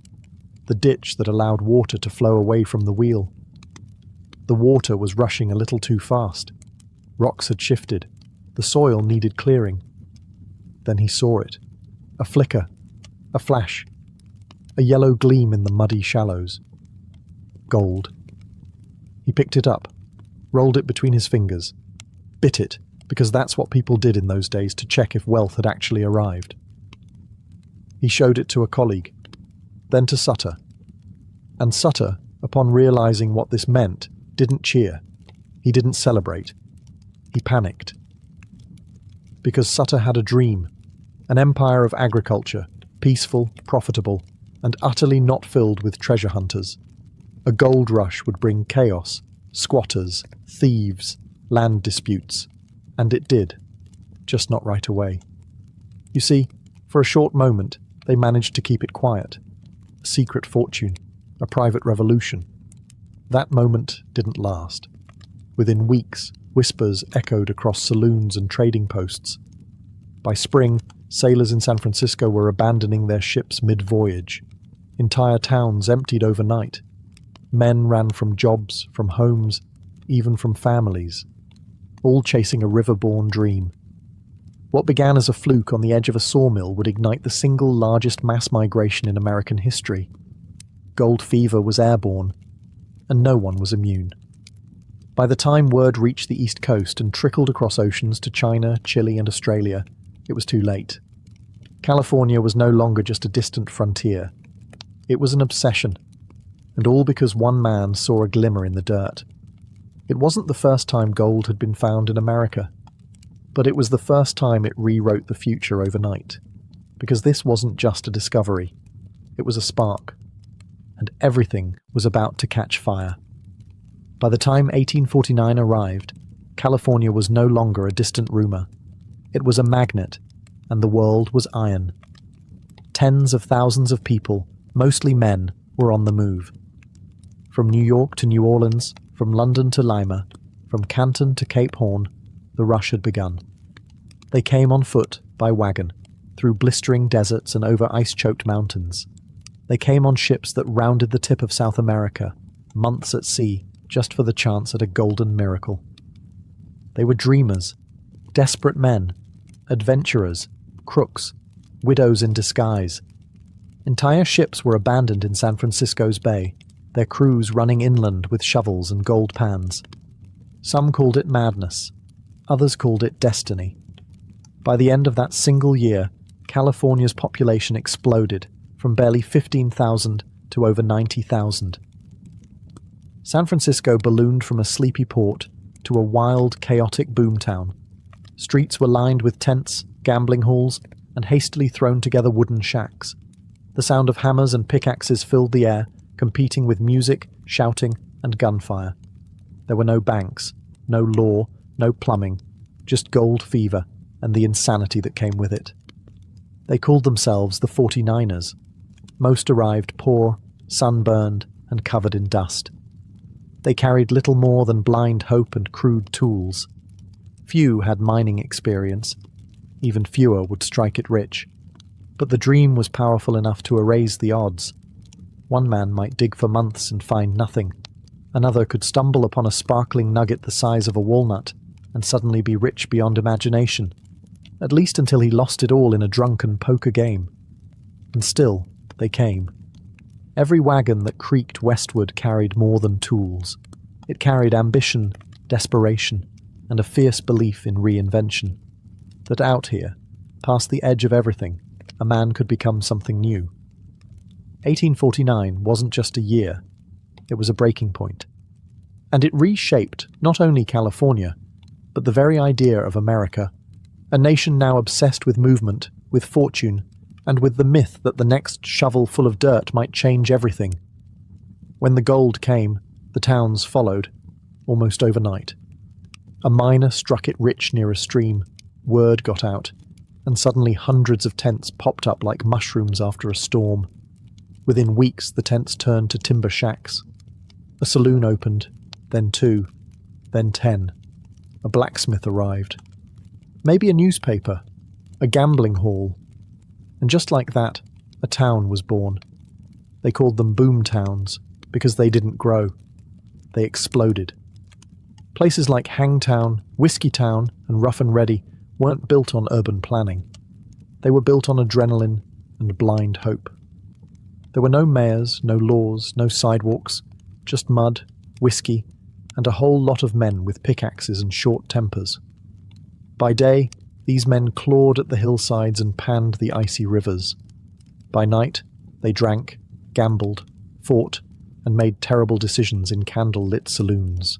the ditch that allowed water to flow away from the wheel. The water was rushing a little too fast. Rocks had shifted. The soil needed clearing. Then he saw it. A flicker. A flash. A yellow gleam in the muddy shallows. Gold. He picked it up, rolled it between his fingers, bit it, because that's what people did in those days to check if wealth had actually arrived. He showed it to a colleague, then to Sutter. And Sutter, upon realizing what this meant, didn't cheer. He didn't celebrate. He panicked. Because Sutter had a dream, an empire of agriculture, peaceful, profitable, and utterly not filled with treasure hunters. A gold rush would bring chaos, squatters, thieves, land disputes. And it did, just not right away. You see, for a short moment, they managed to keep it quiet. A secret fortune, a private revolution. That moment didn't last. Within weeks, whispers echoed across saloons and trading posts. By spring, sailors in San Francisco were abandoning their ships mid-voyage. Entire towns emptied overnight. Men ran from jobs, from homes, even from families, all chasing a river-born dream. What began as a fluke on the edge of a sawmill would ignite the single largest mass migration in American history. Gold fever was airborne, and no one was immune. By the time word reached the East Coast and trickled across oceans to China, Chile, and Australia, it was too late. California was no longer just a distant frontier. It was an obsession, and all because one man saw a glimmer in the dirt. It wasn't the first time gold had been found in America, but it was the first time it rewrote the future overnight, because this wasn't just a discovery, it was a spark, and everything was about to catch fire. By the time 1849 arrived, California was no longer a distant rumor. It was a magnet, and the world was iron. Tens of thousands of people, mostly men, were on the move. From New York to New Orleans, from London to Lima, from Canton to Cape Horn, the rush had begun. They came on foot, by wagon, through blistering deserts and over ice-choked mountains. They came on ships that rounded the tip of South America, months at sea, just for the chance at a golden miracle. They were dreamers, desperate men, adventurers, crooks, widows in disguise. Entire ships were abandoned in San Francisco's bay, their crews running inland with shovels and gold pans. Some called it madness, others called it destiny. By the end of that single year, California's population exploded from barely 15,000 to over 90,000. San Francisco ballooned from a sleepy port to a wild, chaotic boomtown. Streets were lined with tents, gambling halls, and hastily thrown together wooden shacks. The sound of hammers and pickaxes filled the air, competing with music, shouting, and gunfire. There were no banks, no law, no plumbing, just gold fever and the insanity that came with it. They called themselves the 49ers. Most arrived poor, sunburned, and covered in dust. They carried little more than blind hope and crude tools. Few had mining experience. Even fewer would strike it rich. But the dream was powerful enough to erase the odds. One man might dig for months and find nothing. Another could stumble upon a sparkling nugget the size of a walnut and suddenly be rich beyond imagination, at least until he lost it all in a drunken poker game. And still, they came. Every wagon that creaked westward carried more than tools. It carried ambition, desperation, and a fierce belief in reinvention. That out here, past the edge of everything, a man could become something new. 1849 wasn't just a year, it was a breaking point. And it reshaped not only California, but the very idea of America, a nation now obsessed with movement, with fortune, and with the myth that the next shovel full of dirt might change everything. When the gold came, the towns followed, almost overnight. A miner struck it rich near a stream, word got out, and suddenly hundreds of tents popped up like mushrooms after a storm. Within weeks, the tents turned to timber shacks. A saloon opened, then 2, then 10. A blacksmith arrived. Maybe a newspaper, a gambling hall. And just like that, a town was born. They called them boom towns because they didn't grow. They exploded. Places like Hangtown, Whiskey Town, and Rough and Ready weren't built on urban planning. They were built on adrenaline and blind hope. There were no mayors, no laws, no sidewalks, just mud, whiskey, and a whole lot of men with pickaxes and short tempers. By day, these men clawed at the hillsides and panned the icy rivers. By night, they drank, gambled, fought, and made terrible decisions in candle-lit saloons.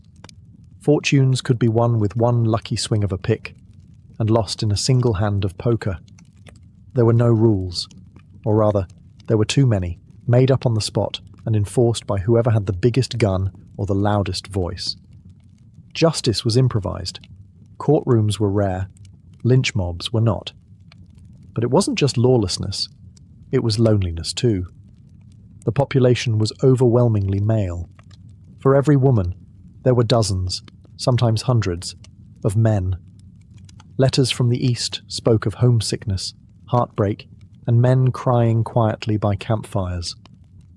Fortunes could be won with one lucky swing of a pick, and lost in a single hand of poker. There were no rules, or rather, there were too many, made up on the spot and enforced by whoever had the biggest gun or the loudest voice. Justice was improvised. Courtrooms were rare. Lynch mobs were not. But it wasn't just lawlessness. It was loneliness too. The population was overwhelmingly male. For every woman, there were dozens, sometimes hundreds, of men. Letters from the East spoke of homesickness, heartbreak, and men crying quietly by campfires.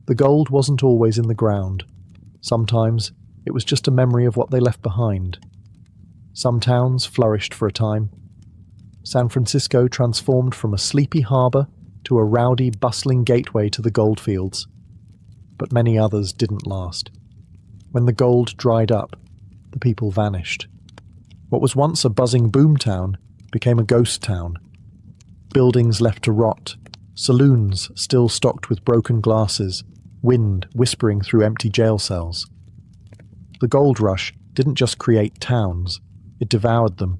The gold wasn't always in the ground. Sometimes it was just a memory of what they left behind. Some towns flourished for a time. San Francisco transformed from a sleepy harbor to a rowdy, bustling gateway to the goldfields. But many others didn't last. When the gold dried up, the people vanished. What was once a buzzing boomtown became a ghost town. Buildings left to rot, saloons still stocked with broken glasses, wind whispering through empty jail cells. The gold rush didn't just create towns, it devoured them.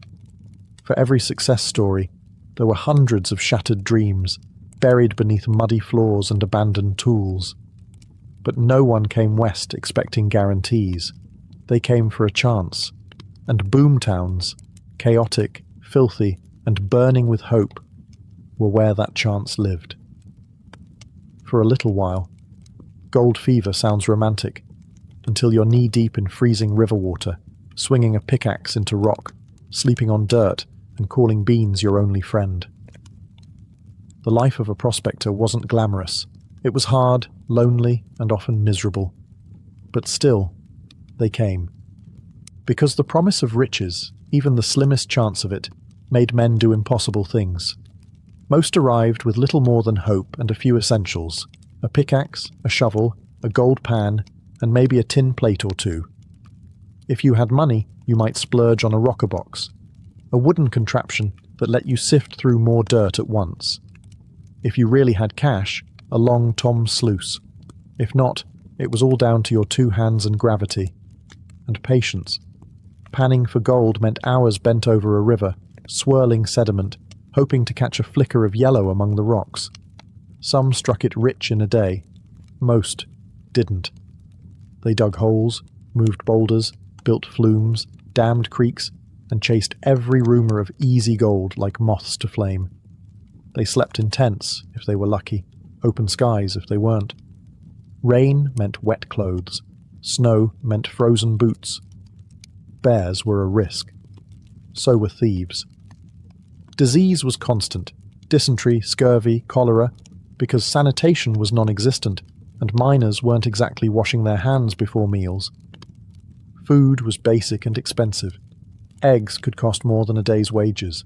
For every success story, there were hundreds of shattered dreams, buried beneath muddy floors and abandoned tools. But no one came west expecting guarantees. They came for a chance. And boomtowns, chaotic, filthy, and burning with hope, were where that chance lived. For a little while, gold fever sounds romantic, until you're knee-deep in freezing river water, swinging a pickaxe into rock, sleeping on dirt, and calling beans your only friend. The life of a prospector wasn't glamorous. It was hard, lonely, and often miserable. But still, they came. Because the promise of riches, even the slimmest chance of it, made men do impossible things. Most arrived with little more than hope and a few essentials: a pickaxe, a shovel, a gold pan, and maybe a tin plate or two. If you had money, you might splurge on a rocker box, a wooden contraption that let you sift through more dirt at once. If you really had cash, a long tom sluice. If not, it was all down to your 2 hands and gravity. And patience. Panning for gold meant hours bent over a river, swirling sediment, hoping to catch a flicker of yellow among the rocks. Some struck it rich in a day. Most didn't. They dug holes, moved boulders, built flumes, dammed creeks, and chased every rumor of easy gold like moths to flame. They slept in tents, if they were lucky, open skies if they weren't. Rain meant wet clothes. Snow meant frozen boots. Bears were a risk. So were thieves. Disease was constant: dysentery, scurvy, cholera, because sanitation was non-existent, and miners weren't exactly washing their hands before meals. Food was basic and expensive. Eggs could cost more than a day's wages.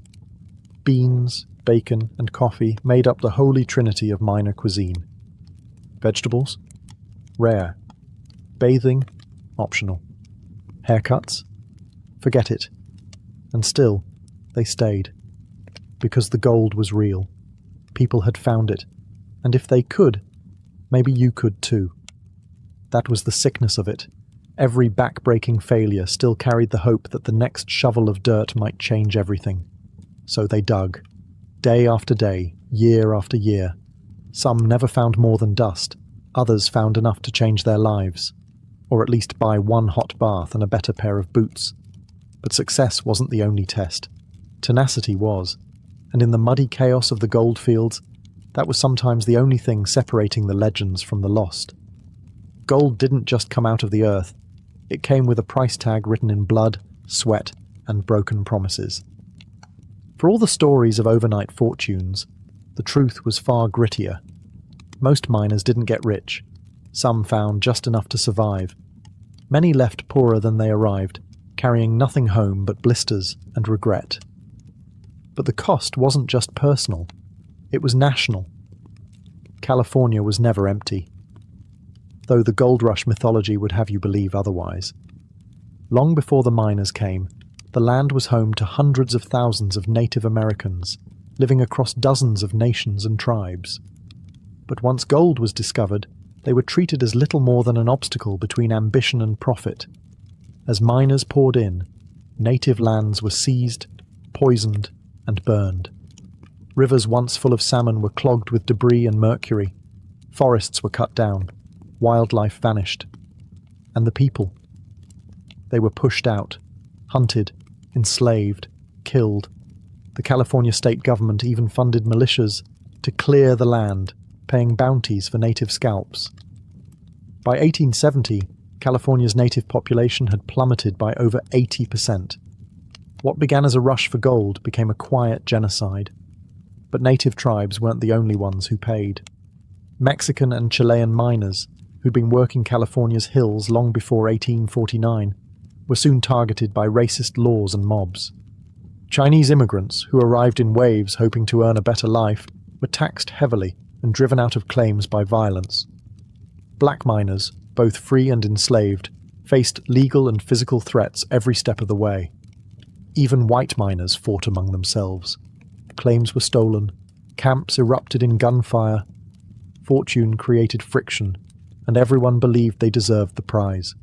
Beans, bacon, and coffee made up the holy trinity of miner cuisine. Vegetables? Rare. Bathing? Optional. Haircuts? Forget it. And still, they stayed. Because the gold was real. People had found it. And if they could, maybe you could too. That was the sickness of it. Every back-breaking failure still carried the hope that the next shovel of dirt might change everything. So they dug. Day after day, year after year. Some never found more than dust, others found enough to change their lives, or at least buy one hot bath and a better pair of boots. But success wasn't the only test. Tenacity was, and in the muddy chaos of the goldfields, that was sometimes the only thing separating the legends from the lost. Gold didn't just come out of the earth, it came with a price tag written in blood, sweat, and broken promises. For all the stories of overnight fortunes, the truth was far grittier. Most miners didn't get rich. Some found just enough to survive. Many left poorer than they arrived, carrying nothing home but blisters and regret. But the cost wasn't just personal, it was national. California was never empty, though the gold rush mythology would have you believe otherwise. Long before the miners came, the land was home to hundreds of thousands of Native Americans, living across dozens of nations and tribes. But once gold was discovered, they were treated as little more than an obstacle between ambition and profit. As miners poured in, native lands were seized, poisoned, and burned. Rivers once full of salmon were clogged with debris and mercury. Forests were cut down. Wildlife vanished. And the people? They were pushed out, hunted, enslaved, killed. The California state government even funded militias to clear the land, paying bounties for native scalps. By 1870, California's native population had plummeted by over 80%. What began as a rush for gold became a quiet genocide. But native tribes weren't the only ones who paid. Mexican and Chilean miners, who'd been working California's hills long before 1849, were soon targeted by racist laws and mobs. Chinese immigrants, who arrived in waves hoping to earn a better life, were taxed heavily and driven out of claims by violence. Black miners, both free and enslaved, faced legal and physical threats every step of the way. Even white miners fought among themselves. Claims were stolen, camps erupted in gunfire, fortune created friction, and everyone believed they deserved the prize.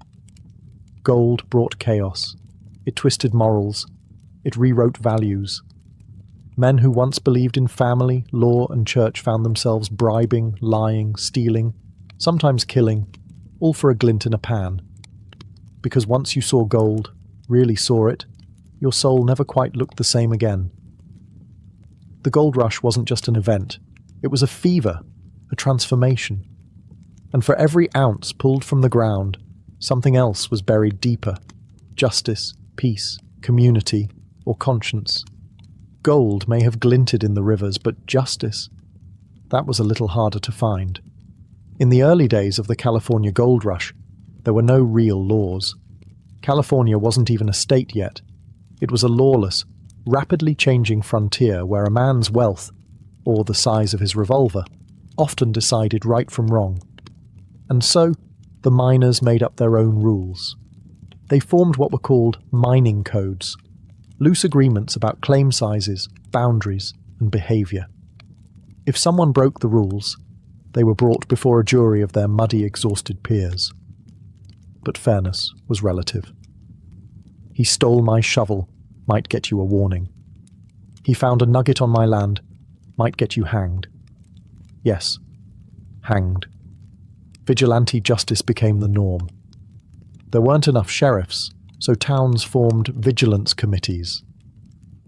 Gold brought chaos. It twisted morals. It rewrote values. Men who once believed in family, law, and church found themselves bribing, lying, stealing, sometimes killing, all for a glint in a pan. Because once you saw gold, really saw it, your soul never quite looked the same again. The gold rush wasn't just an event, it was a fever, a transformation. And for every ounce pulled from the ground, something else was buried deeper: justice, peace, community, or conscience. Gold may have glinted in the rivers, but justice, that was a little harder to find. In the early days of the California gold rush, there were no real laws. California wasn't even a state yet. It was a lawless, rapidly changing frontier where a man's wealth, or the size of his revolver, often decided right from wrong. And so, the miners made up their own rules. They formed what were called mining codes, loose agreements about claim sizes, boundaries, and behavior. If someone broke the rules, they were brought before a jury of their muddy, exhausted peers. But fairness was relative. He stole my shovel, might get you a warning. He found a nugget on my land, might get you hanged. Yes, hanged. Vigilante justice became the norm. There weren't enough sheriffs, so towns formed vigilance committees.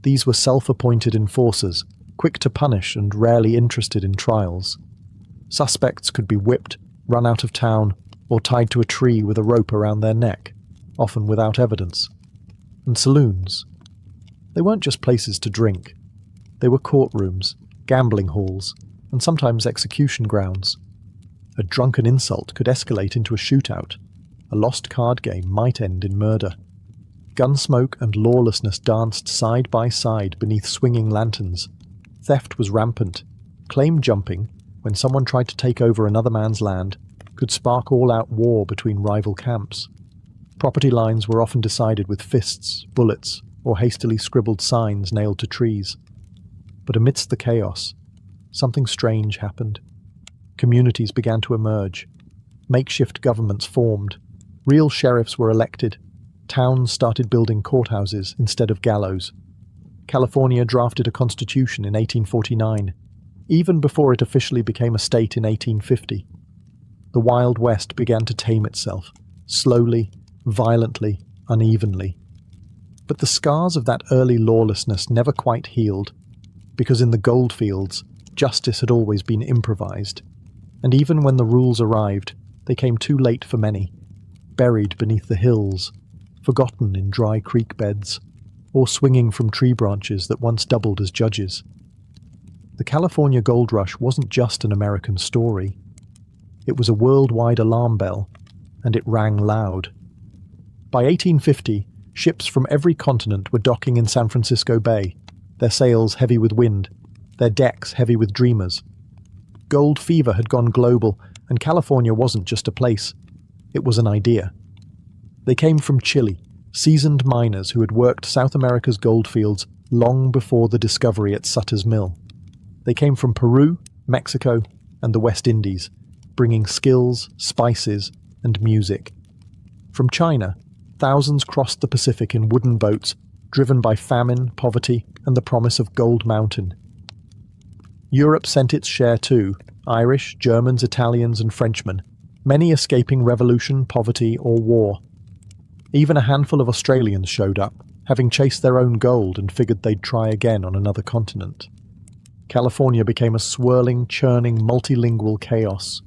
These were self-appointed enforcers, quick to punish and rarely interested in trials. Suspects could be whipped, run out of town, or tied to a tree with a rope around their neck, often without evidence. And saloons. They weren't just places to drink. They were courtrooms, gambling halls, and sometimes execution grounds. A drunken insult could escalate into a shootout. A lost card game might end in murder. Gunsmoke and lawlessness danced side by side beneath swinging lanterns. Theft was rampant. Claim jumping, when someone tried to take over another man's land, could spark all-out war between rival camps. Property lines were often decided with fists, bullets, or hastily scribbled signs nailed to trees. But amidst the chaos, something strange happened. Communities began to emerge. Makeshift governments formed. Real sheriffs were elected. Towns started building courthouses instead of gallows. California drafted a constitution in 1849. even before it officially became a state in 1850. The Wild West began to tame itself, slowly, violently, unevenly. But the scars of that early lawlessness never quite healed, because in the goldfields, justice had always been improvised, and even when the rules arrived, they came too late for many, buried beneath the hills, forgotten in dry creek beds, or swinging from tree branches that once doubled as judges. The California gold rush wasn't just an American story. It was a worldwide alarm bell, and it rang loud. By 1850, ships from every continent were docking in San Francisco Bay, their sails heavy with wind, their decks heavy with dreamers. Gold fever had gone global, and California wasn't just a place. It was an idea. They came from Chile, seasoned miners who had worked South America's goldfields long before the discovery at Sutter's Mill. They came from Peru, Mexico, and the West Indies, bringing skills, spices, and music. From China, thousands crossed the Pacific in wooden boats, driven by famine, poverty, and the promise of Gold Mountain. Europe sent its share too, Irish, Germans, Italians, and Frenchmen, many escaping revolution, poverty, or war. Even a handful of Australians showed up, having chased their own gold and figured they'd try again on another continent. California became a swirling, churning, multilingual chaos.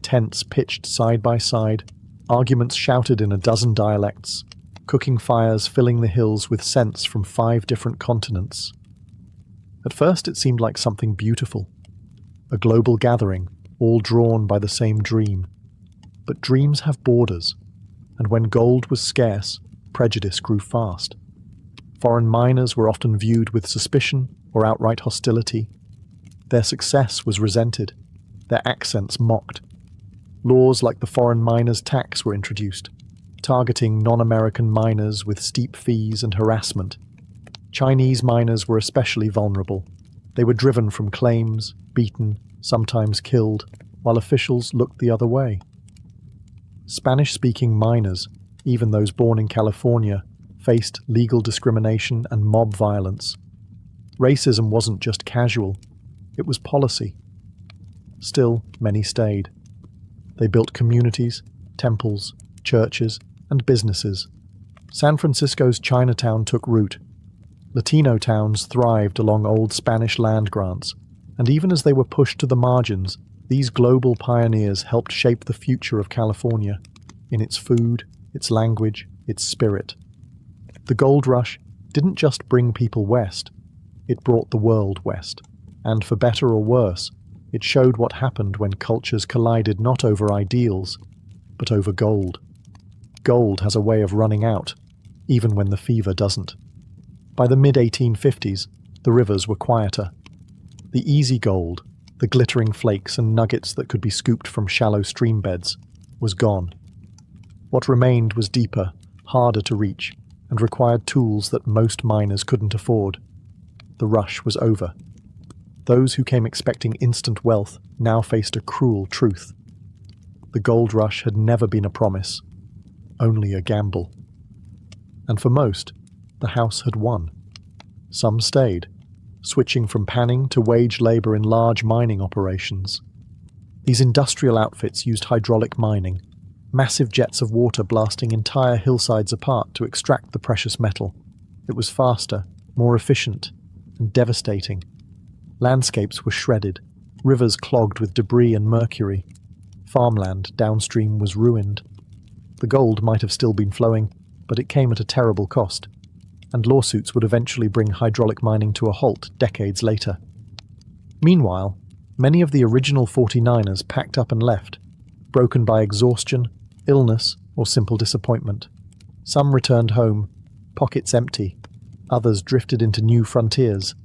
Tents pitched side by side, arguments shouted in a dozen dialects, cooking fires filling the hills with scents from 5 different continents. At first it seemed like something beautiful, a global gathering, all drawn by the same dream. But dreams have borders, and when gold was scarce, prejudice grew fast. Foreign miners were often viewed with suspicion or outright hostility. Their success was resented, their accents mocked. Laws like the foreign miners' tax were introduced, targeting non-American miners with steep fees and harassment. Chinese miners were especially vulnerable. They were driven from claims, beaten, sometimes killed, while officials looked the other way. Spanish-speaking miners, even those born in California, faced legal discrimination and mob violence. Racism wasn't just casual, it was policy. Still, many stayed. They built communities, temples, churches, and businesses. San Francisco's Chinatown took root. Latino towns thrived along old Spanish land grants, and even as they were pushed to the margins, these global pioneers helped shape the future of California, in its food, its language, its spirit. The gold rush didn't just bring people west, it brought the world west. And for better or worse, it showed what happened when cultures collided not over ideals, but over gold. Gold has a way of running out, even when the fever doesn't. By the mid-1850s, the rivers were quieter. The easy gold, the glittering flakes and nuggets that could be scooped from shallow stream beds, was gone. What remained was deeper, harder to reach, and required tools that most miners couldn't afford. The rush was over. Those who came expecting instant wealth now faced a cruel truth. The gold rush had never been a promise, only a gamble. And for most, the house had won. Some stayed, switching from panning to wage labor in large mining operations. These industrial outfits used hydraulic mining, massive jets of water blasting entire hillsides apart to extract the precious metal. It was faster, more efficient, and devastating. Landscapes were shredded, rivers clogged with debris and mercury. Farmland downstream was ruined. The gold might have still been flowing, but it came at a terrible cost, and lawsuits would eventually bring hydraulic mining to a halt decades later. Meanwhile, many of the original 49ers packed up and left, broken by exhaustion, illness, or simple disappointment. Some returned home, pockets empty. Others drifted into new frontiers,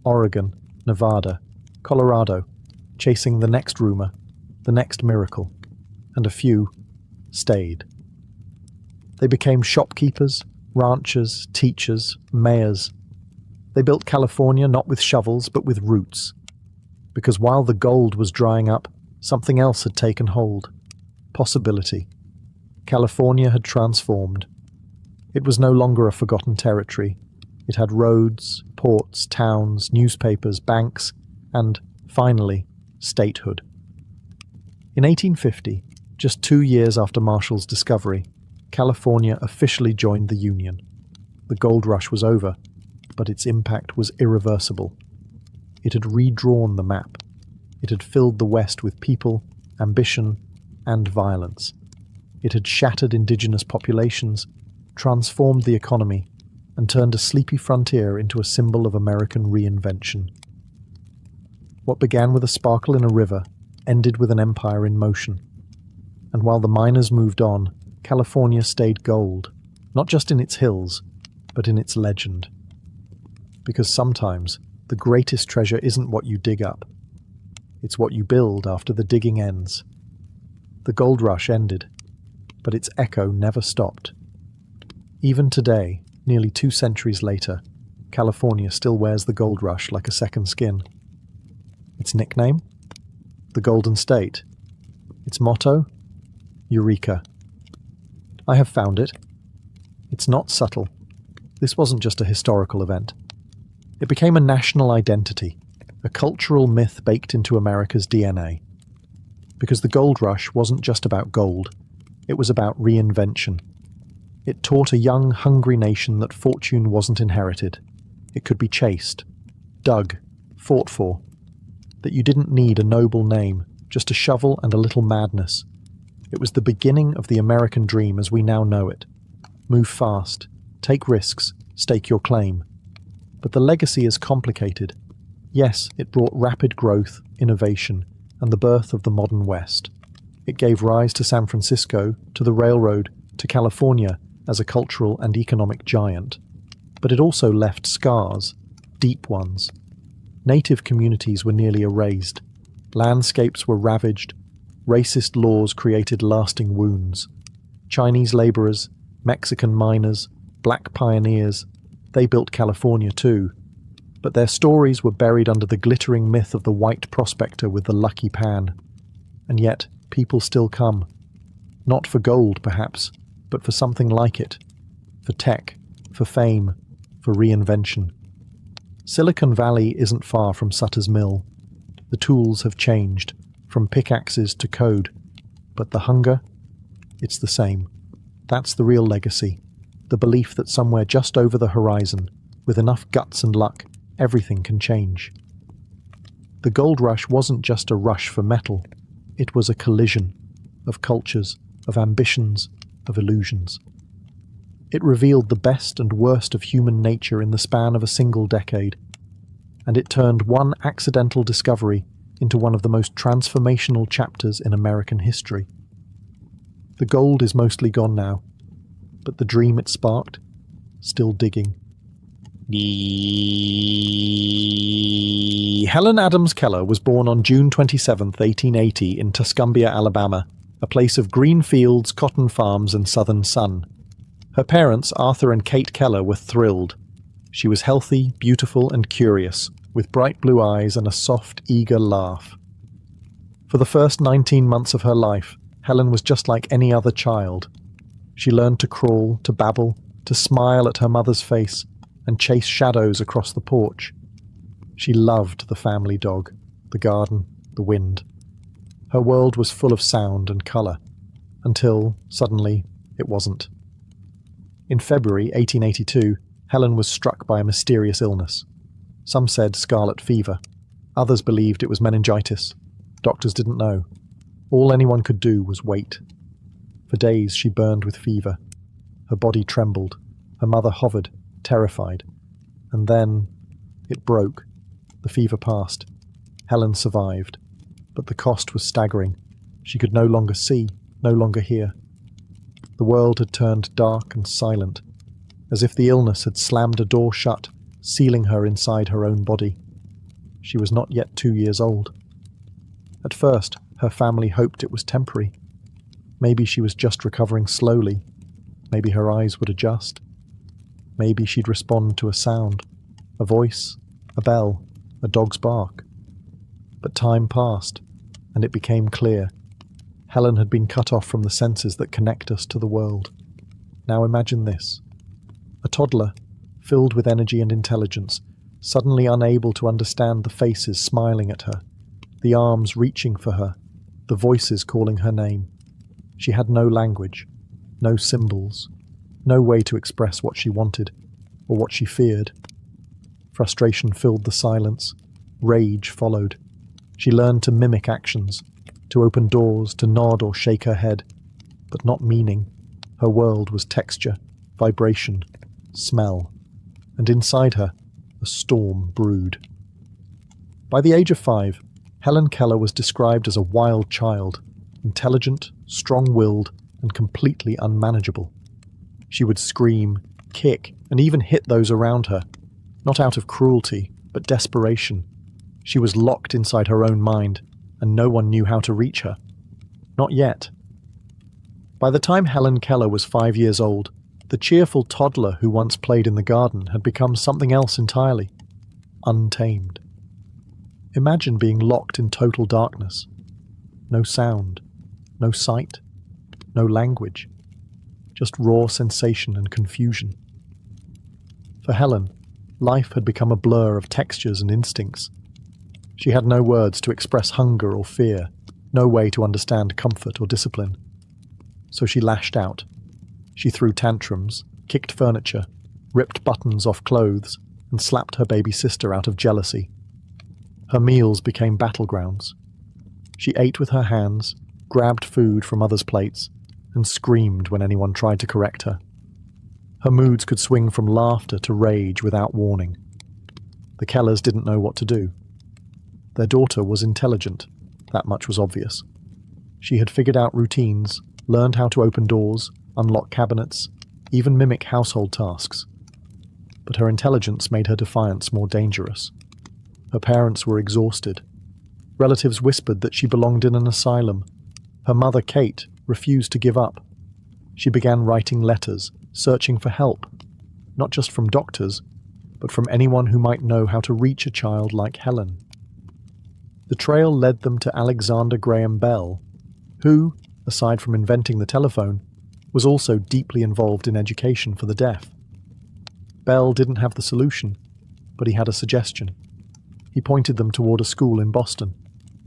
Oregon, Nevada, Colorado, chasing the next rumor, the next miracle, and a few stayed. They became shopkeepers, ranchers, teachers, mayors. They built California not with shovels but with roots. Because while the gold was drying up, something else had taken hold. Possibility. California had transformed. It was no longer a forgotten territory. It had roads, ports, towns, newspapers, banks, and, Finally, statehood. In 1850, just 2 years after Marshall's discovery, California officially joined the Union. The gold rush was over, but its impact was irreversible. It had redrawn the map. It had filled the West with people, ambition, and violence. It had shattered indigenous populations, transformed the economy, and turned a sleepy frontier into a symbol of American reinvention. What began with a sparkle in a river ended with an empire in motion. And while the miners moved on, California stayed gold, not just in its hills, but in its legend. Because sometimes the greatest treasure isn't what you dig up. It's what you build after the digging ends. The gold rush ended, but its echo never stopped. Even today, nearly 2 centuries later, California still wears the gold rush like a second skin. Its nickname? The Golden State. Its motto? Eureka. I have found it. It's not subtle. This wasn't just a historical event. It became a national identity, a cultural myth baked into America's DNA. Because the gold rush wasn't just about gold, it was about reinvention. It taught a young, hungry nation that fortune wasn't inherited. It could be chased, dug, fought for. That you didn't need a noble name, just a shovel and a little madness. It was the beginning of the American dream as we now know it. Move fast, take risks, stake your claim. But the legacy is complicated. Yes, it brought rapid growth, innovation, and the birth of the modern West. It gave rise to San Francisco, to the railroad, to California as a cultural and economic giant. But it also left scars, deep ones. Native communities were nearly erased. Landscapes were ravaged. Racist laws created lasting wounds. Chinese laborers, Mexican miners, black pioneers, they built California too. But their stories were buried under the glittering myth of the white prospector with the lucky pan. And yet, people still come. Not for gold, perhaps, but for something like it. For tech, for fame, for reinvention. Silicon Valley isn't far from Sutter's Mill. The tools have changed, from pickaxes to code. But the hunger? It's the same. That's the real legacy. The belief that somewhere just over the horizon, with enough guts and luck, everything can change. The gold rush wasn't just a rush for metal. It was a collision of cultures, of ambitions, of illusions. It revealed the best and worst of human nature in the span of a single decade, and it turned one accidental discovery into one of the most transformational chapters in American history. The gold is mostly gone now, but the dream it sparked, still digging. Helen Adams Keller was born on June 27, 1880 in Tuscumbia, Alabama, a place of green fields, cotton farms and southern sun. Her parents, Arthur and Kate Keller, were thrilled. She was healthy, beautiful and curious, with bright blue eyes and a soft, eager laugh. For the first 19 months of her life, Helen was just like any other child. She learned to crawl, to babble, to smile at her mother's face, and chase shadows across the porch. She loved the family dog, the garden, the wind. Her world was full of sound and colour, until, suddenly, it wasn't. In February 1882, Helen was struck by a mysterious illness. Some said scarlet fever. Others believed it was meningitis. Doctors didn't know. All anyone could do was wait. For days she burned with fever. Her body trembled. Her mother hovered, terrified. And then it broke. The fever passed. Helen survived. But the cost was staggering. She could no longer see, no longer hear. The world had turned dark and silent, as if the illness had slammed a door shut, sealing her inside her own body. She was not yet 2 years old. At first, her family hoped it was temporary. Maybe she was just recovering slowly. Maybe her eyes would adjust. Maybe she'd respond to a sound, a voice, a bell, a dog's bark. But time passed, and it became clear. Helen had been cut off from the senses that connect us to the world. Now imagine this. A toddler, filled with energy and intelligence, suddenly unable to understand the faces smiling at her, the arms reaching for her, the voices calling her name. She had no language, no symbols, no way to express what she wanted or what she feared. Frustration filled the silence. Rage followed. She learned to mimic actions, to open doors, to nod or shake her head, but not meaning. Her world was texture, vibration, smell, and inside her, a storm brewed. By the age of 5, Helen Keller was described as a wild child, intelligent, strong-willed, and completely unmanageable. She would scream, kick, and even hit those around her, not out of cruelty, but desperation. She was locked inside her own mind, and no one knew how to reach her. Not yet. By the time Helen Keller was 5 years old, the cheerful toddler who once played in the garden had become something else entirely. Untamed. Imagine being locked in total darkness. No sound, no sight, no language. Just raw sensation and confusion. For Helen, life had become a blur of textures and instincts. She had no words to express hunger or fear, no way to understand comfort or discipline. So she lashed out. She threw tantrums, kicked furniture, ripped buttons off clothes, and slapped her baby sister out of jealousy. Her meals became battlegrounds. She ate with her hands, grabbed food from others' plates, and screamed when anyone tried to correct her. Her moods could swing from laughter to rage without warning. The Kellers didn't know what to do. Their daughter was intelligent, that much was obvious. She had figured out routines, learned how to open doors, unlock cabinets, even mimic household tasks. But her intelligence made her defiance more dangerous. Her parents were exhausted. Relatives whispered that she belonged in an asylum. Her mother, Kate, refused to give up. She began writing letters, searching for help, not just from doctors, but from anyone who might know how to reach a child like Helen. The trail led them to Alexander Graham Bell, who, aside from inventing the telephone, was also deeply involved in education for the deaf. Bell didn't have the solution, but he had a suggestion. He pointed them toward a school in Boston,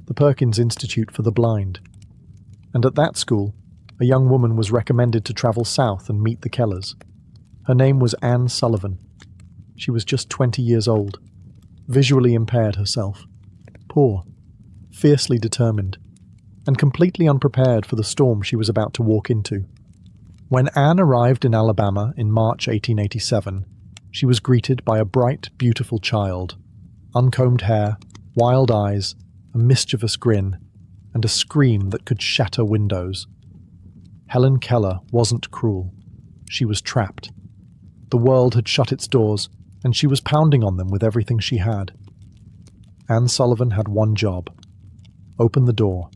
the Perkins Institute for the Blind. And at that school, a young woman was recommended to travel south and meet the Kellers. Her name was Anne Sullivan. She was just 20 years old, visually impaired herself, poor, fiercely determined, and completely unprepared for the storm she was about to walk into. When Anne arrived in Alabama in March 1887, she was greeted by a bright, beautiful child, uncombed hair, wild eyes, a mischievous grin, and a scream that could shatter windows. Helen Keller wasn't cruel. She was trapped. The world had shut its doors, and she was pounding on them with everything she had. Anne Sullivan had one job: open the door.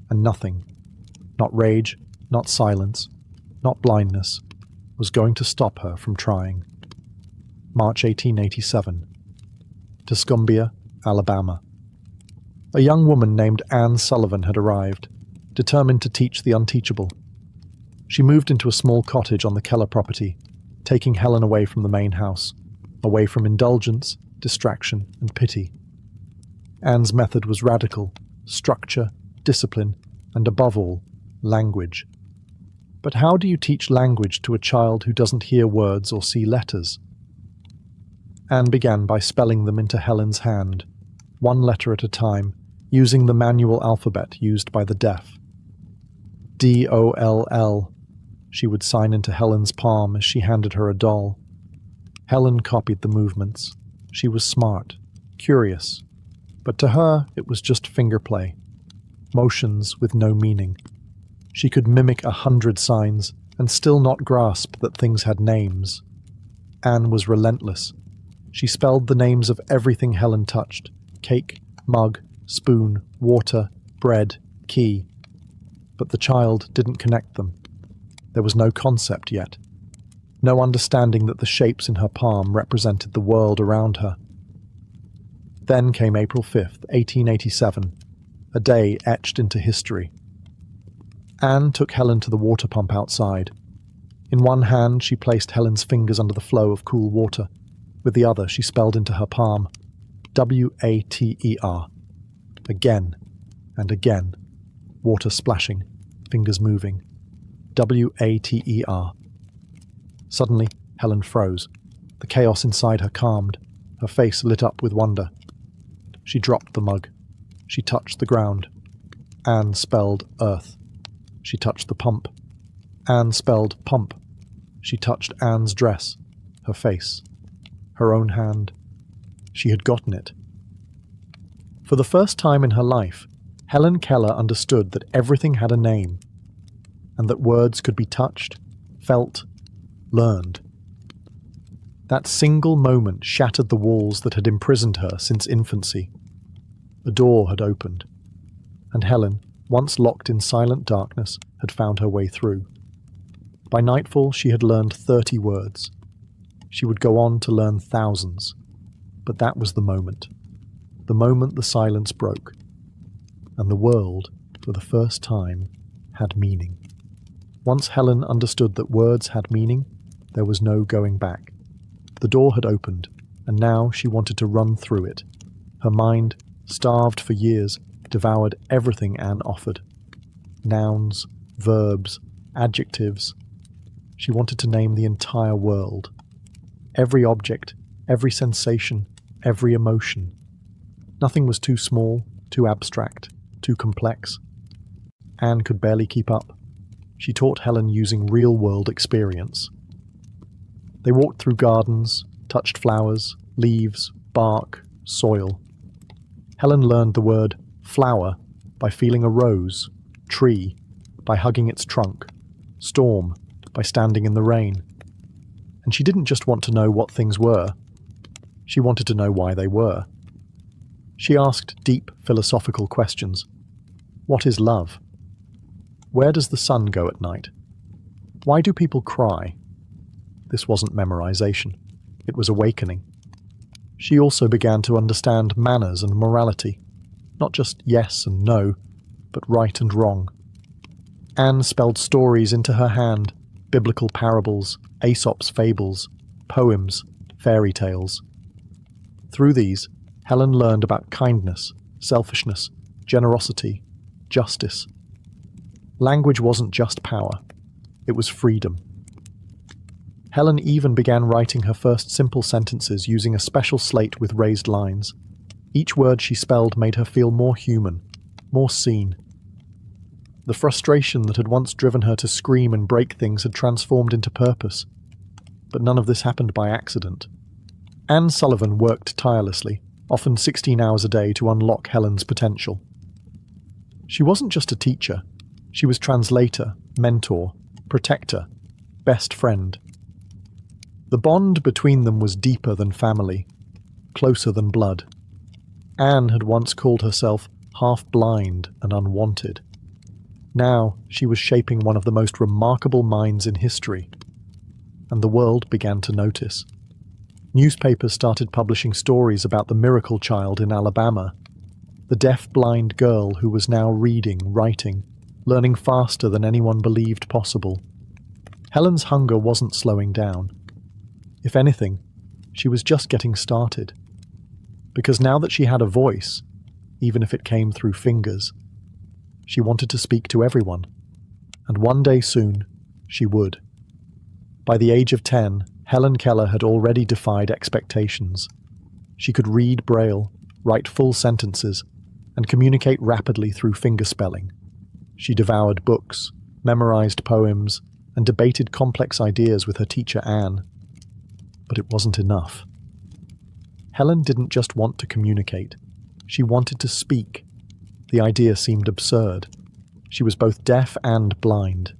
And nothing, not rage, not silence, not blindness, was going to stop her from trying. March 1887. Tuscumbia, Alabama. A young woman named Anne Sullivan had arrived, determined to teach the unteachable. She moved into a small cottage on the Keller property, taking Helen away from the main house, away from indulgence, distraction, and pity. Anne's method was radical: structure, discipline, and above all, language. But how do you teach language to a child who doesn't hear words or see letters? Anne began by spelling them into Helen's hand, one letter at a time, using the manual alphabet used by the deaf. D-O-L-L, she would sign into Helen's palm as she handed her a doll. Helen copied the movements. She was smart, curious, but to her it was just finger play, motions with no meaning. She could mimic 100 signs and still not grasp that things had names. Anne was relentless. She spelled the names of everything Helen touched: cake, mug, spoon, water, bread, key. But the child didn't connect them. There was no concept yet. No understanding that the shapes in her palm represented the world around her. Then came April 5th, 1887, a day etched into history. Anne took Helen to the water pump outside. In one hand, she placed Helen's fingers under the flow of cool water. With the other, she spelled into her palm, W-A-T-E-R. Again and again. Water splashing, fingers moving. Water. Suddenly, Helen froze. The chaos inside her calmed. Her face lit up with wonder. She dropped the mug. She touched the ground. Anne spelled earth. She touched the pump. Anne spelled pump. She touched Anne's dress, her face, her own hand. She had gotten it. For the first time in her life, Helen Keller understood that everything had a name, and that words could be touched, felt, learned. That single moment shattered the walls that had imprisoned her since infancy. A door had opened, and Helen, once locked in silent darkness, had found her way through. By nightfall, she had learned 30 words. She would go on to learn thousands. But that was the moment the silence broke, and the world, for the first time, had meaning. Once Helen understood that words had meaning, there was no going back. The door had opened, and now she wanted to run through it. Her mind, starved for years, devoured everything Anne offered. Nouns, verbs, adjectives. She wanted to name the entire world. Every object, every sensation, every emotion. Nothing was too small, too abstract, too complex. Anne could barely keep up. She taught Helen using real-world experience. They walked through gardens, touched flowers, leaves, bark, soil. Helen learned the word flower by feeling a rose, tree by hugging its trunk, storm by standing in the rain. And she didn't just want to know what things were. She wanted to know why they were. She asked deep philosophical questions. What is love? Where does the sun go at night? Why do people cry? This wasn't memorization. It was awakening. She also began to understand manners and morality. Not just yes and no, but right and wrong. Anne spelled stories into her hand, biblical parables, Aesop's fables, poems, fairy tales. Through these, Helen learned about kindness, selfishness, generosity, justice. Language wasn't just power, it was freedom. Helen even began writing her first simple sentences using a special slate with raised lines. Each word she spelled made her feel more human, more seen. The frustration that had once driven her to scream and break things had transformed into purpose. But none of this happened by accident. Anne Sullivan worked tirelessly, often 16 hours a day, to unlock Helen's potential. She wasn't just a teacher. She was translator, mentor, protector, best friend. The bond between them was deeper than family, closer than blood. Anne had once called herself half-blind and unwanted. Now she was shaping one of the most remarkable minds in history, and the world began to notice. Newspapers started publishing stories about the miracle child in Alabama, the deaf-blind girl who was now reading, writing, learning faster than anyone believed possible. Helen's hunger wasn't slowing down. If anything, she was just getting started. Because now that she had a voice, even if it came through fingers, she wanted to speak to everyone. And one day soon, she would. By the age of 10, Helen Keller had already defied expectations. She could read Braille, write full sentences, and communicate rapidly through fingerspelling. She devoured books, memorized poems, and debated complex ideas with her teacher Anne. But it wasn't enough. Helen didn't just want to communicate. She wanted to speak. The idea seemed absurd. She was both deaf and blind.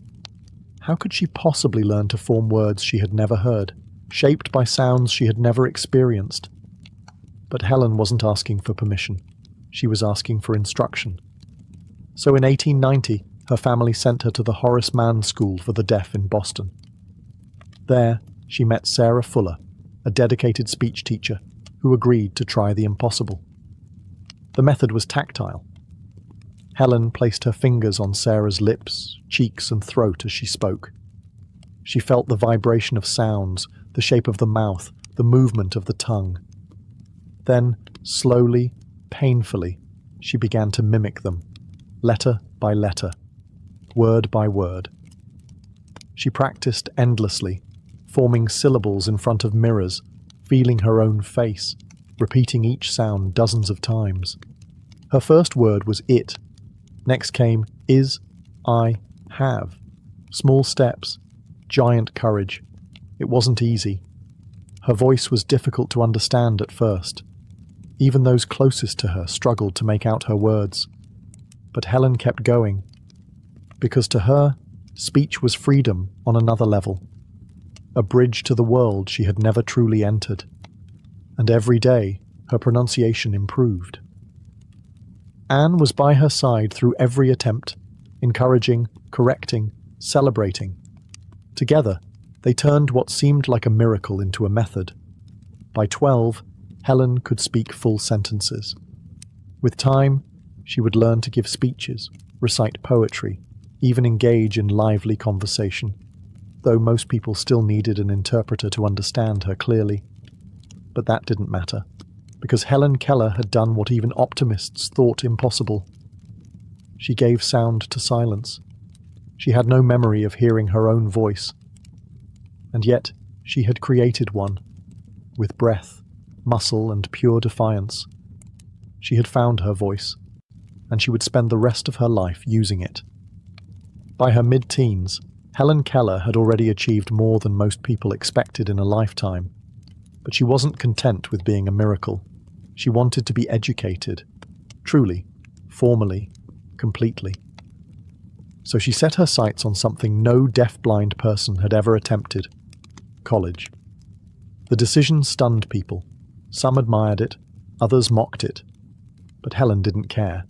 How could she possibly learn to form words she had never heard, shaped by sounds she had never experienced? But Helen wasn't asking for permission. She was asking for instruction. So in 1890, her family sent her to the Horace Mann School for the Deaf in Boston. There, she met Sarah Fuller, a dedicated speech teacher, who agreed to try the impossible. The method was tactile. Helen placed her fingers on Sarah's lips, cheeks, and throat as she spoke. She felt the vibration of sounds, the shape of the mouth, the movement of the tongue. Then, slowly, painfully, she began to mimic them, letter by letter, word by word. She practiced endlessly, forming syllables in front of mirrors, feeling her own face, repeating each sound dozens of times. Her first word was it. Next came is, I, have. Small steps, giant courage. It wasn't easy. Her voice was difficult to understand at first. Even those closest to her struggled to make out her words. But Helen kept going, because to her, speech was freedom on another level, a bridge to the world she had never truly entered. And every day, her pronunciation improved. Anne was by her side through every attempt, encouraging, correcting, celebrating. Together, they turned what seemed like a miracle into a method. By 12, Helen could speak full sentences. With time, she would learn to give speeches, recite poetry, even engage in lively conversation, though most people still needed an interpreter to understand her clearly. But that didn't matter, because Helen Keller had done what even optimists thought impossible. She gave sound to silence. She had no memory of hearing her own voice. And yet, she had created one, with breath, muscle, and pure defiance. She had found her voice, and she would spend the rest of her life using it. By her mid-teens, Helen Keller had already achieved more than most people expected in a lifetime. But she wasn't content with being a miracle. She wanted to be educated, truly, formally, completely. So she set her sights on something no deaf-blind person had ever attempted: college. The decision stunned people. Some admired it, others mocked it. But Helen didn't care.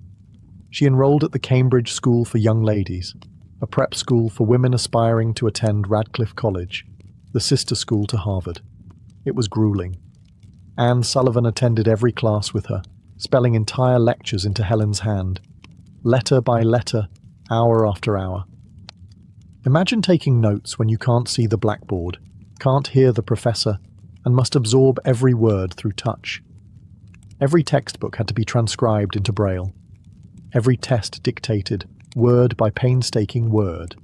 She enrolled at the Cambridge School for Young Ladies, a prep school for women aspiring to attend Radcliffe College, the sister school to Harvard. It was grueling. Anne Sullivan attended every class with her, spelling entire lectures into Helen's hand, letter by letter, hour after hour. Imagine taking notes when you can't see the blackboard, can't hear the professor, and must absorb every word through touch. Every textbook had to be transcribed into Braille. Every test dictated, word by painstaking word.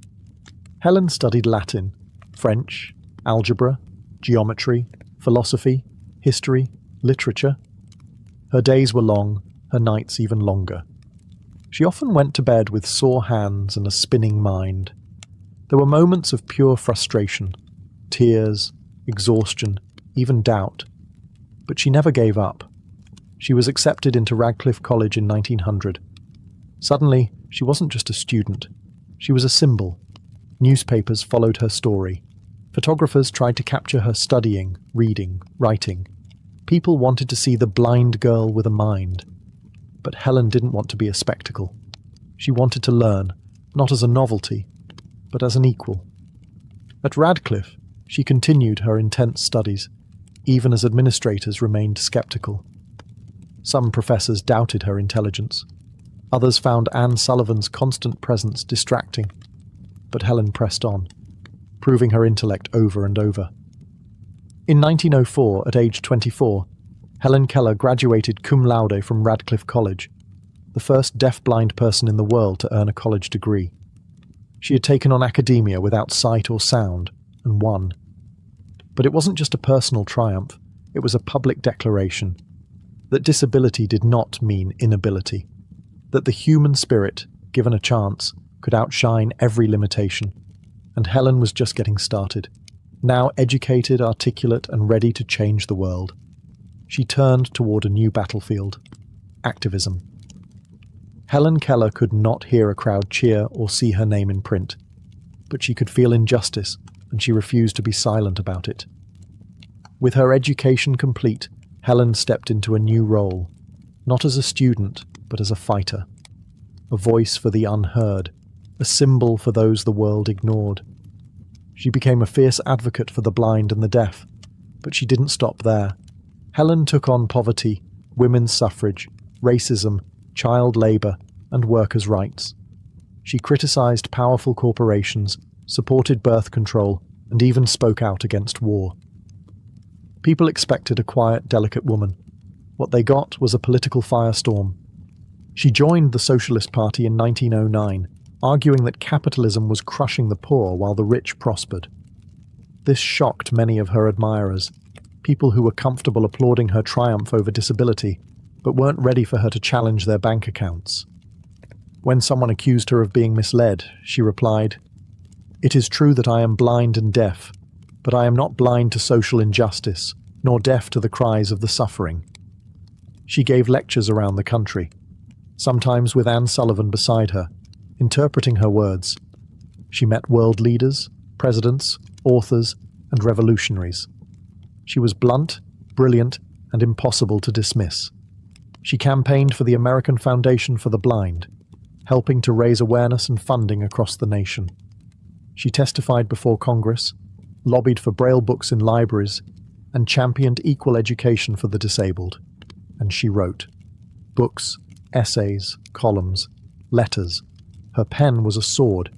Helen studied Latin, French, algebra, geometry, philosophy, history, literature. Her days were long, her nights even longer. She often went to bed with sore hands and a spinning mind. There were moments of pure frustration, tears, exhaustion, even doubt. But she never gave up. She was accepted into Radcliffe College in 1900. Suddenly, she wasn't just a student. She was a symbol. Newspapers followed her story. Photographers tried to capture her studying, reading, writing. People wanted to see the blind girl with a mind. But Helen didn't want to be a spectacle. She wanted to learn, not as a novelty, but as an equal. At Radcliffe, she continued her intense studies, even as administrators remained skeptical. Some professors doubted her intelligence. Others found Anne Sullivan's constant presence distracting. But Helen pressed on, proving her intellect over and over. In 1904, at age 24, Helen Keller graduated cum laude from Radcliffe College, the first deaf-blind person in the world to earn a college degree. She had taken on academia without sight or sound, and won. But it wasn't just a personal triumph, it was a public declaration that disability did not mean inability, that the human spirit, given a chance, could outshine every limitation. And Helen was just getting started, now educated, articulate, and ready to change the world. She turned toward a new battlefield: activism. Helen Keller could not hear a crowd cheer or see her name in print, but she could feel injustice, and she refused to be silent about it. With her education complete, Helen stepped into a new role, not as a student, but as a fighter. A voice for the unheard, a symbol for those the world ignored. She became a fierce advocate for the blind and the deaf, but she didn't stop there. Helen took on poverty, women's suffrage, racism, child labour, and workers' rights. She criticised powerful corporations, supported birth control, and even spoke out against war. People expected a quiet, delicate woman. What they got was a political firestorm. She joined the Socialist Party in 1909, arguing that capitalism was crushing the poor while the rich prospered. This shocked many of her admirers, people who were comfortable applauding her triumph over disability, but weren't ready for her to challenge their bank accounts. When someone accused her of being misled, she replied, "It is true that I am blind and deaf, but I am not blind to social injustice, nor deaf to the cries of the suffering." She gave lectures around the country, sometimes with Anne Sullivan beside her, interpreting her words. She met world leaders, presidents, authors, and revolutionaries. She was blunt, brilliant, and impossible to dismiss. She campaigned for the American Foundation for the Blind, helping to raise awareness and funding across the nation. She testified before Congress, lobbied for Braille books in libraries, and championed equal education for the disabled. And she wrote books, essays, columns, letters. Her pen was a sword,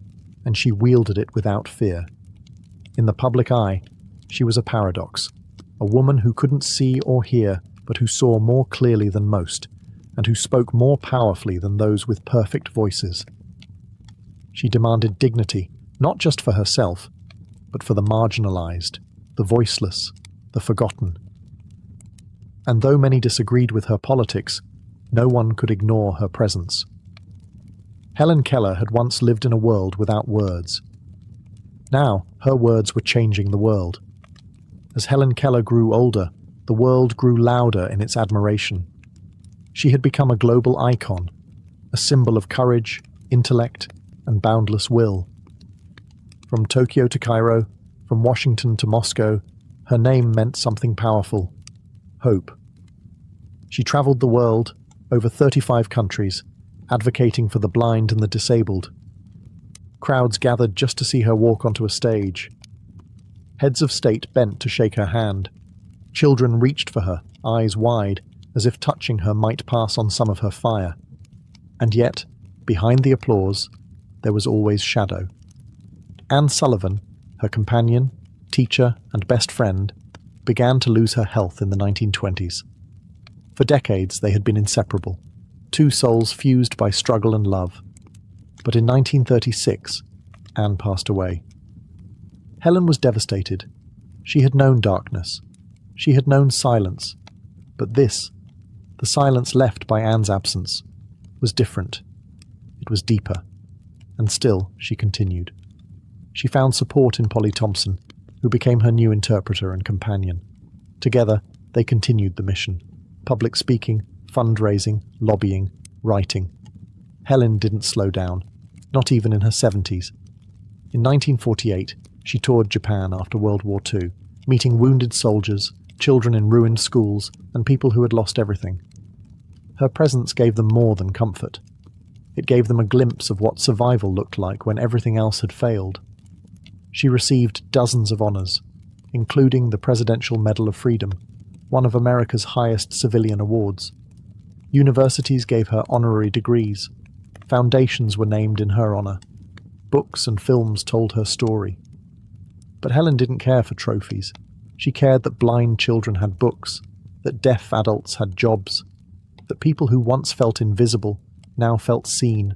and she wielded it without fear. In the public eye, she was a paradox, a woman who couldn't see or hear, but who saw more clearly than most, and who spoke more powerfully than those with perfect voices. She demanded dignity, not just for herself, but for the marginalized, the voiceless, the forgotten. And though many disagreed with her politics, no one could ignore her presence. Helen Keller had once lived in a world without words. Now, her words were changing the world. As Helen Keller grew older, the world grew louder in its admiration. She had become a global icon, a symbol of courage, intellect, and boundless will. From Tokyo to Cairo, from Washington to Moscow, her name meant something powerful: hope. She traveled the world, over 35 countries, advocating for the blind and the disabled. Crowds gathered just to see her walk onto a stage. Heads of state bent to shake her hand. Children reached for her, eyes wide, as if touching her might pass on some of her fire. And yet, behind the applause, there was always shadow. Anne Sullivan, her companion, teacher, and best friend, began to lose her health in the 1920s. For decades, they had been inseparable, two souls fused by struggle and love. But in 1936, Anne passed away. Helen was devastated. She had known darkness. She had known silence. But this, the silence left by Anne's absence, was different. It was deeper. And still, she continued. She found support in Polly Thompson, who became her new interpreter and companion. Together, they continued the mission: public speaking, fundraising, lobbying, writing. Helen didn't slow down, not even in her 70s. In 1948, she toured Japan after World War II, meeting wounded soldiers, children in ruined schools, and people who had lost everything. Her presence gave them more than comfort. It gave them a glimpse of what survival looked like when everything else had failed. She received dozens of honors, including the Presidential Medal of Freedom, one of America's highest civilian awards. Universities gave her honorary degrees. Foundations were named in her honor. Books and films told her story. But Helen didn't care for trophies. She cared that blind children had books, that deaf adults had jobs, that people who once felt invisible now felt seen.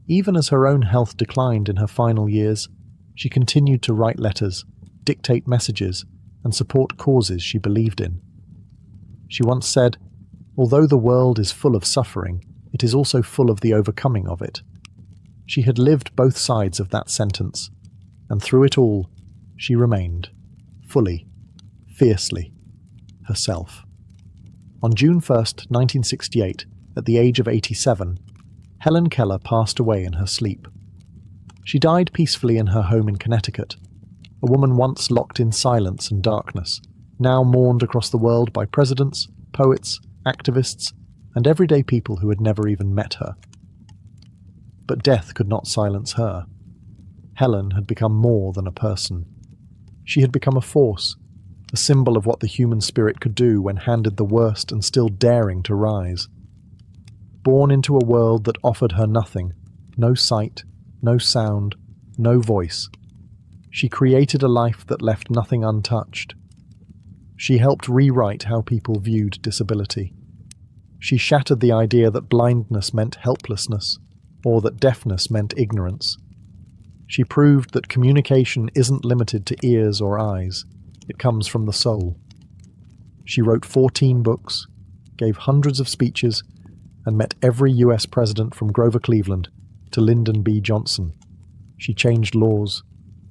Even as her own health declined in her final years, she continued to write letters, dictate messages, and support causes she believed in. She once said, "Although the world is full of suffering, it is also full of the overcoming of it." She had lived both sides of that sentence, and through it all, she remained, fully, fiercely, herself. On June 1st, 1968, at the age of 87, Helen Keller passed away in her sleep. She died peacefully in her home in Connecticut, a woman once locked in silence and darkness, now mourned across the world by presidents, poets, activists, and everyday people who had never even met her. But death could not silence her. Helen had become more than a person. She had become a force, a symbol of what the human spirit could do when handed the worst and still daring to rise. Born into a world that offered her nothing, no sight, no sound, no voice, she created a life that left nothing untouched. She helped rewrite how people viewed disability. She shattered the idea that blindness meant helplessness, or that deafness meant ignorance. She proved that communication isn't limited to ears or eyes. It comes from the soul. She wrote 14 books, gave hundreds of speeches, and met every US president from Grover Cleveland to Lyndon B. Johnson. She changed laws.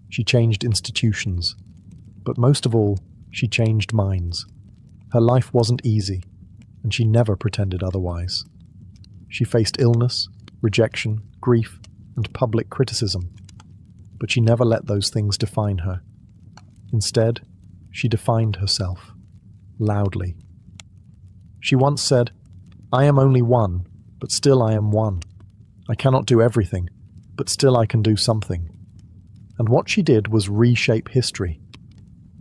She changed institutions. But most of all, she changed minds. Her life wasn't easy, and she never pretended otherwise. She faced illness, rejection, grief, and public criticism. But she never let those things define her. Instead, she defined herself, loudly. She once said, "I am only one, but still I am one. I cannot do everything, but still I can do something." And what she did was reshape history.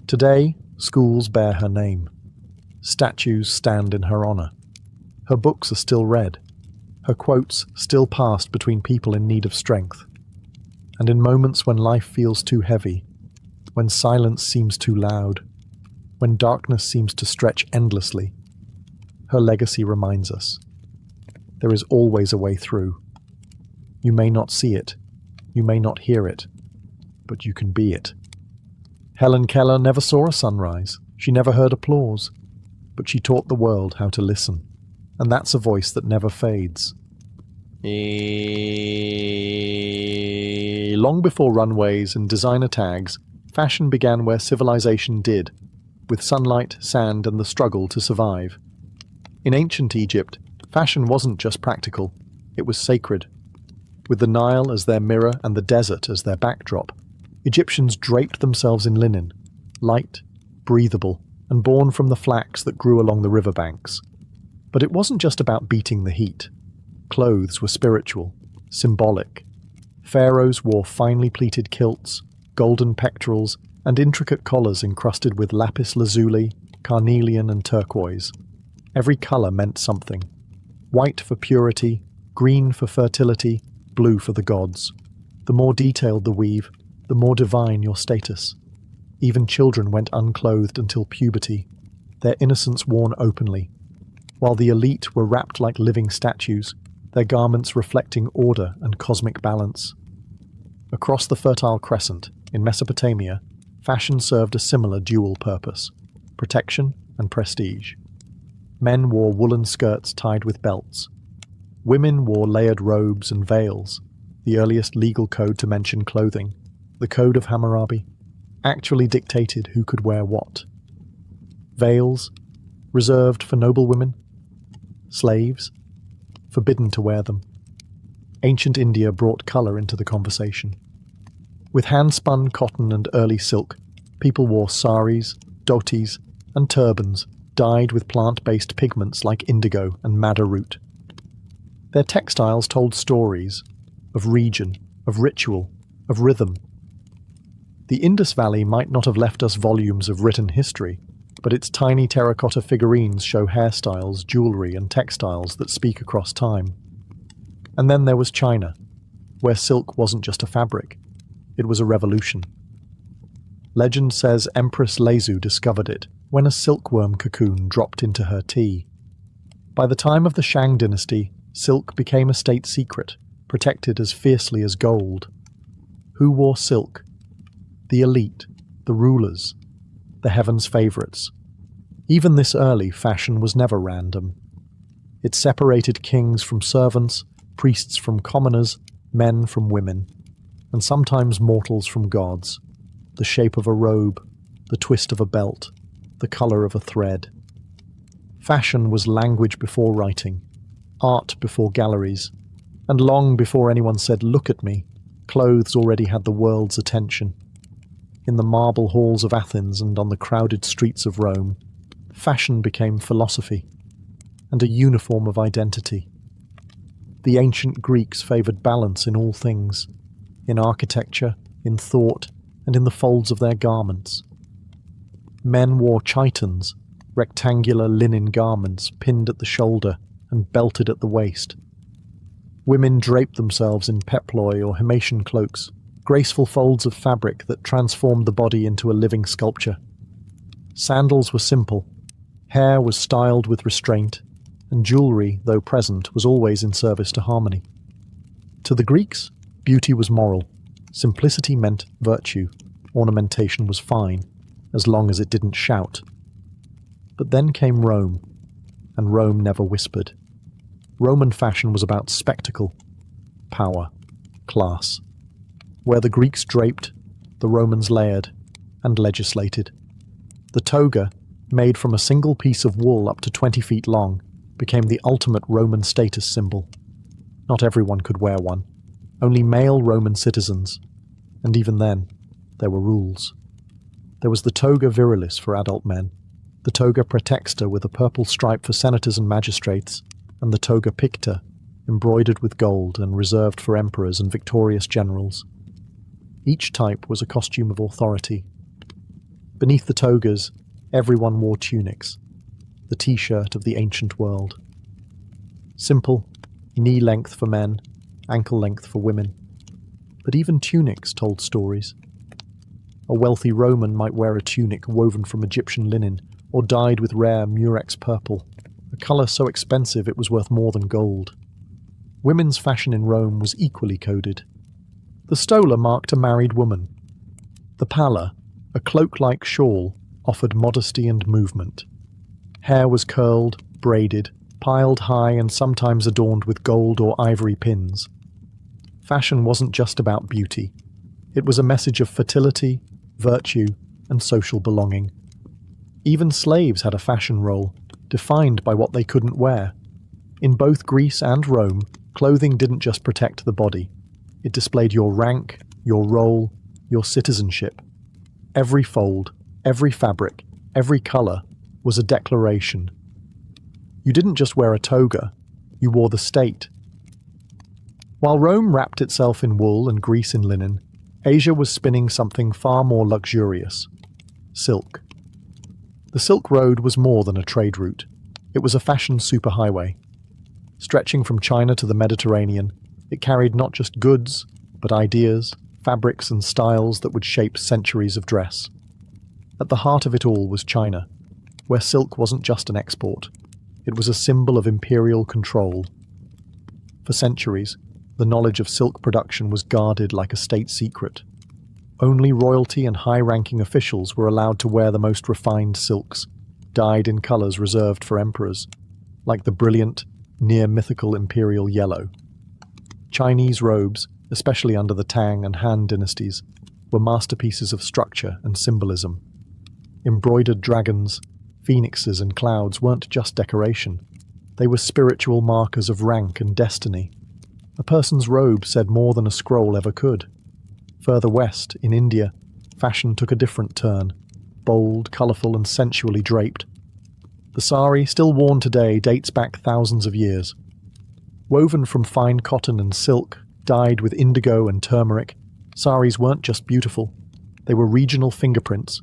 Today, schools bear her name. Statues stand in her honor. Her books are still read. Her quotes still passed between people in need of strength. And in moments when life feels too heavy, when silence seems too loud, when darkness seems to stretch endlessly, her legacy reminds us. There is always a way through. You may not see it, you may not hear it, but you can be it. Helen Keller never saw a sunrise, she never heard applause, but she taught the world how to listen. And that's a voice that never fades. Long before runways and designer tags, fashion began where civilization did, with sunlight, sand, and the struggle to survive. In ancient Egypt, fashion wasn't just practical, it was sacred. With the Nile as their mirror and the desert as their backdrop, Egyptians draped themselves in linen, light, breathable, and born from the flax that grew along the riverbanks. But it wasn't just about beating the heat. Clothes were spiritual, symbolic. Pharaohs wore finely pleated kilts, golden pectorals, and intricate collars encrusted with lapis lazuli, carnelian, and turquoise. Every color meant something. White for purity, green for fertility, blue for the gods. The more detailed the weave, the more divine your status. Even children went unclothed until puberty, their innocence worn openly, while the elite were wrapped like living statues, their garments reflecting order and cosmic balance. Across the Fertile Crescent, in Mesopotamia, fashion served a similar dual purpose: protection and prestige. Men wore woolen skirts tied with belts. Women wore layered robes and veils, the earliest legal code to mention clothing, the Code of Hammurabi, actually dictated who could wear what. Veils, reserved for noble women. Slaves, forbidden to wear them. Ancient India brought colour into the conversation. With hand-spun cotton and early silk, people wore saris, dhotis, and turbans dyed with plant-based pigments like indigo and madder root. Their textiles told stories of region, of ritual, of rhythm. The Indus Valley might not have left us volumes of written history, but its tiny terracotta figurines show hairstyles, jewelry, and textiles that speak across time. And then there was China, where silk wasn't just a fabric, it was a revolution. Legend says Empress Lezu discovered it when a silkworm cocoon dropped into her tea. By the time of the Shang dynasty, silk became a state secret, protected as fiercely as gold. Who wore silk? The elite, the rulers, the heavens' favourites. Even this early, fashion was never random. It separated kings from servants, priests from commoners, men from women, and sometimes mortals from gods. The shape of a robe, the twist of a belt, the colour of a thread. Fashion was language before writing, art before galleries, and long before anyone said, "Look at me," clothes already had the world's attention. In the marble halls of Athens and on the crowded streets of Rome, fashion became philosophy and a uniform of identity. The ancient Greeks favoured balance in all things, in architecture, in thought, and in the folds of their garments. Men wore chitons, rectangular linen garments pinned at the shoulder and belted at the waist. Women draped themselves in peploi or Himation cloaks, graceful folds of fabric that transformed the body into a living sculpture. Sandals were simple, hair was styled with restraint, and jewelry, though present, was always in service to harmony. To the Greeks, beauty was moral. Simplicity meant virtue. Ornamentation was fine, as long as it didn't shout. But then came Rome, and Rome never whispered. Roman fashion was about spectacle, power, class. Where the Greeks draped, the Romans layered and legislated. The toga, made from a single piece of wool up to 20 feet long, became the ultimate Roman status symbol. Not everyone could wear one, only male Roman citizens, and even then, there were rules. There was the toga virilis for adult men, the toga praetexta with a purple stripe for senators and magistrates, and the toga picta, embroidered with gold and reserved for emperors and victorious generals. Each type was a costume of authority. Beneath the togas, everyone wore tunics, the t-shirt of the ancient world. Simple, knee-length for men, ankle-length for women. But even tunics told stories. A wealthy Roman might wear a tunic woven from Egyptian linen or dyed with rare murex purple, a colour so expensive it was worth more than gold. Women's fashion in Rome was equally coded. The stola marked a married woman. The palla, a cloak-like shawl, offered modesty and movement. Hair was curled, braided, piled high and sometimes adorned with gold or ivory pins. Fashion wasn't just about beauty. It was a message of fertility, virtue, and social belonging. Even slaves had a fashion role, defined by what they couldn't wear. In both Greece and Rome, clothing didn't just protect the body. It displayed your rank, your role, your citizenship. Every fold, every fabric, every colour was a declaration. You didn't just wear a toga, you wore the state. While Rome wrapped itself in wool and Greece in linen, Asia was spinning something far more luxurious: silk. The Silk Road was more than a trade route. It was a fashion superhighway. Stretching from China to the Mediterranean, it carried not just goods, but ideas, fabrics and styles that would shape centuries of dress. At the heart of it all was China, where silk wasn't just an export. It was a symbol of imperial control. For centuries, the knowledge of silk production was guarded like a state secret. Only royalty and high-ranking officials were allowed to wear the most refined silks, dyed in colours reserved for emperors, like the brilliant, near-mythical imperial yellow. Chinese robes, especially under the Tang and Han dynasties, were masterpieces of structure and symbolism. Embroidered dragons, phoenixes and clouds weren't just decoration. They were spiritual markers of rank and destiny. A person's robe said more than a scroll ever could. Further west, in India, fashion took a different turn, bold, colourful and sensually draped. The sari, still worn today, dates back thousands of years. Woven from fine cotton and silk, dyed with indigo and turmeric, saris weren't just beautiful, they were regional fingerprints.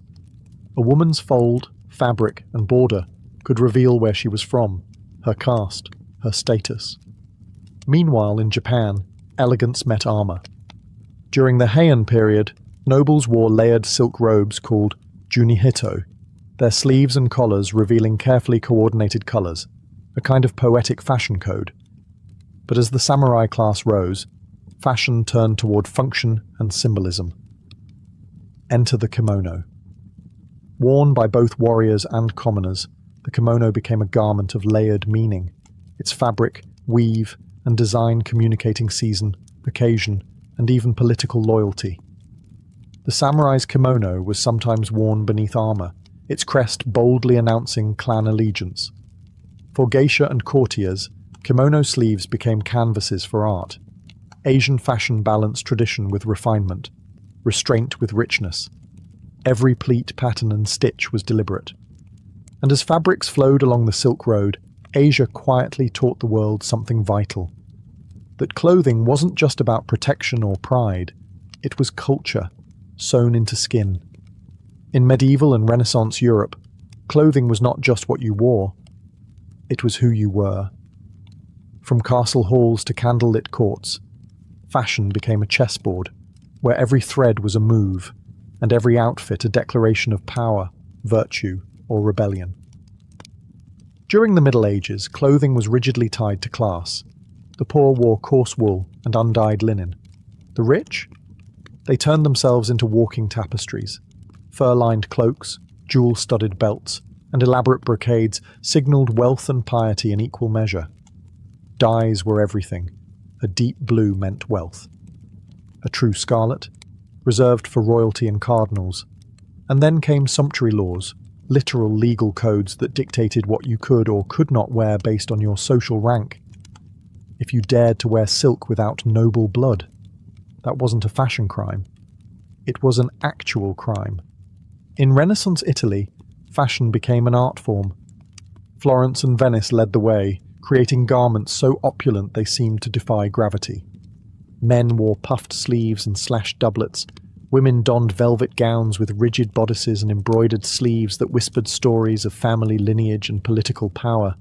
A woman's fold, fabric and border could reveal where she was from, her caste, her status. Meanwhile, in Japan, elegance met armour. During the Heian period, nobles wore layered silk robes called junihito, their sleeves and collars revealing carefully coordinated colours, a kind of poetic fashion code. But as the samurai class rose, fashion turned toward function and symbolism. Enter the kimono. Worn by both warriors and commoners, the kimono became a garment of layered meaning, its fabric, weave, and design communicating season, occasion, and even political loyalty. The samurai's kimono was sometimes worn beneath armour, its crest boldly announcing clan allegiance. For geisha and courtiers, kimono sleeves became canvases for art. Asian fashion balanced tradition with refinement, restraint with richness. Every pleat, pattern and stitch was deliberate. And as fabrics flowed along the Silk Road, Asia quietly taught the world something vital. That clothing wasn't just about protection or pride, it was culture, sewn into skin. In medieval and Renaissance Europe, clothing was not just what you wore, it was who you were. From castle halls to candlelit courts, fashion became a chessboard, where every thread was a move, and every outfit a declaration of power, virtue, or rebellion. During the Middle Ages, clothing was rigidly tied to class. The poor wore coarse wool and undyed linen. The rich? They turned themselves into walking tapestries. Fur-lined cloaks, jewel-studded belts, and elaborate brocades signalled wealth and piety in equal measure. Dyes were everything. A deep blue meant wealth. A true scarlet, reserved for royalty and cardinals. And then came sumptuary laws, literal legal codes that dictated what you could or could not wear based on your social rank. If you dared to wear silk without noble blood, that wasn't a fashion crime. It was an actual crime. In Renaissance Italy, fashion became an art form. Florence and Venice led the way, creating garments so opulent they seemed to defy gravity. Men wore puffed sleeves and slashed doublets. Women donned velvet gowns with rigid bodices and embroidered sleeves that whispered stories of family lineage and political power.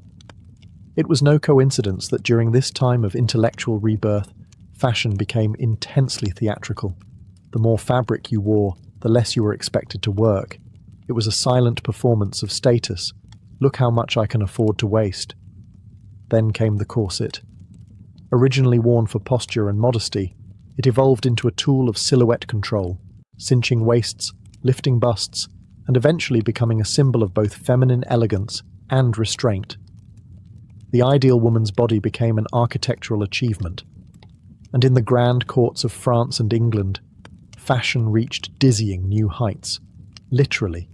It was no coincidence that during this time of intellectual rebirth, fashion became intensely theatrical. The more fabric you wore, the less you were expected to work. It was a silent performance of status. Look how much I can afford to waste. Then came the corset. Originally worn for posture and modesty, it evolved into a tool of silhouette control, cinching waists, lifting busts, and eventually becoming a symbol of both feminine elegance and restraint. The ideal woman's body became an architectural achievement. And in the grand courts of France and England, fashion reached dizzying new heights, literally.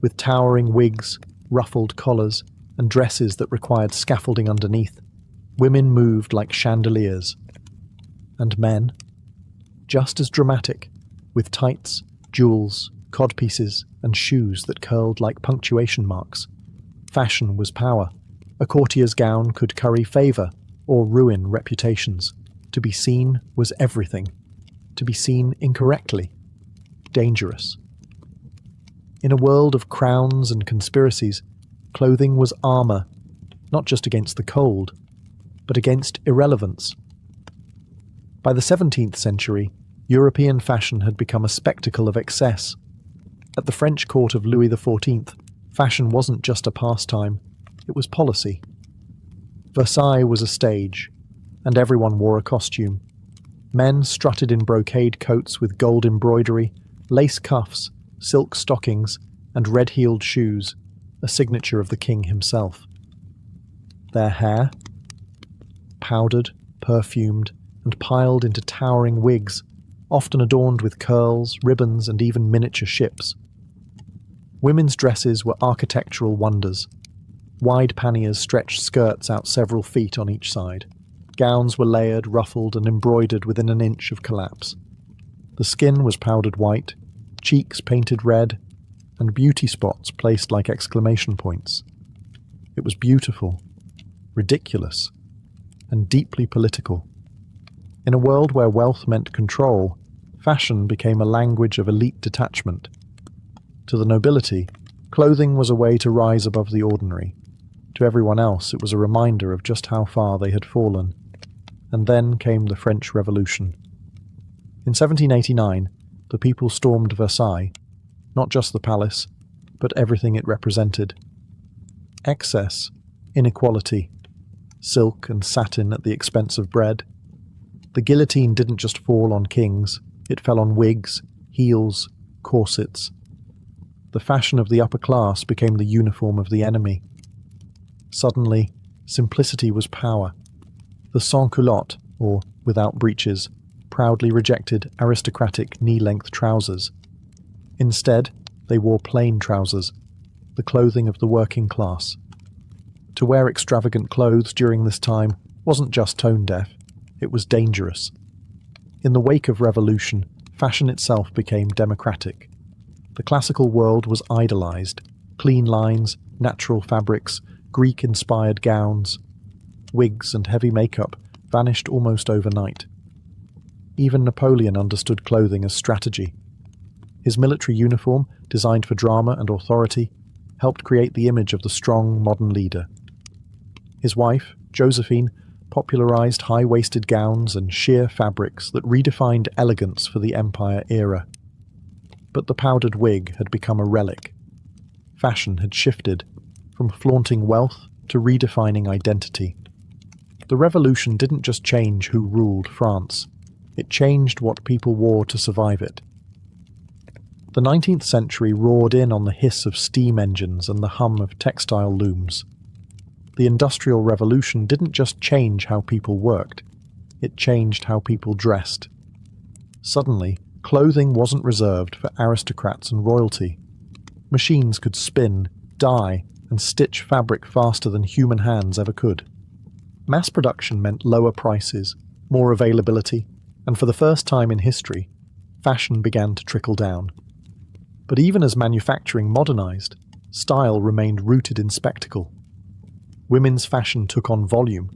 With towering wigs, ruffled collars, and dresses that required scaffolding underneath, women moved like chandeliers. And men, just as dramatic, with tights, jewels, codpieces, and shoes that curled like punctuation marks. Fashion was power. A courtier's gown could curry favour or ruin reputations. To be seen was everything. To be seen incorrectly, dangerous. In a world of crowns and conspiracies, clothing was armour, not just against the cold, but against irrelevance. By the 17th century, European fashion had become a spectacle of excess. At the French court of Louis XIV, fashion wasn't just a pastime, it was policy. Versailles was a stage, and everyone wore a costume. Men strutted in brocade coats with gold embroidery, lace cuffs, silk stockings, and red-heeled shoes, a signature of the king himself. Their hair, powdered, perfumed, and piled into towering wigs, often adorned with curls, ribbons, and even miniature ships. Women's dresses were architectural wonders. Wide panniers stretched skirts out several feet on each side. Gowns were layered, ruffled, and embroidered within an inch of collapse. The skin was powdered white, cheeks painted red, and beauty spots placed like exclamation points. It was beautiful, ridiculous, and deeply political. In a world where wealth meant control, fashion became a language of elite detachment. To the nobility, clothing was a way to rise above the ordinary. To everyone else, it was a reminder of just how far they had fallen. And then came the French Revolution. In 1789, the people stormed Versailles, not just the palace, but everything it represented. Excess, inequality, silk and satin at the expense of bread. The guillotine didn't just fall on kings, it fell on wigs, heels, corsets. The fashion of the upper class became the uniform of the enemy. Suddenly, simplicity was power. The sans-culotte, or without breeches, proudly rejected aristocratic knee-length trousers. Instead, they wore plain trousers, the clothing of the working class. To wear extravagant clothes during this time wasn't just tone-deaf, it was dangerous. In the wake of revolution, fashion itself became democratic. The classical world was idolized. Clean lines, natural fabrics, Greek-inspired gowns, wigs and heavy makeup vanished almost overnight. Even Napoleon understood clothing as strategy. His military uniform, designed for drama and authority, helped create the image of the strong, modern leader. His wife, Josephine, popularized high-waisted gowns and sheer fabrics that redefined elegance for the Empire era. But the powdered wig had become a relic. Fashion had shifted. from flaunting wealth to redefining identity. The revolution didn't just change who ruled France, it changed what people wore to survive it. The 19th century roared in on the hiss of steam engines and the hum of textile looms. The Industrial Revolution didn't just change how people worked, it changed how people dressed. Suddenly, clothing wasn't reserved for aristocrats and royalty. Machines could spin, dye, and stitch fabric faster than human hands ever could. Mass production meant lower prices, more availability, and for the first time in history, fashion began to trickle down. But even as manufacturing modernized, style remained rooted in spectacle. Women's fashion took on volume,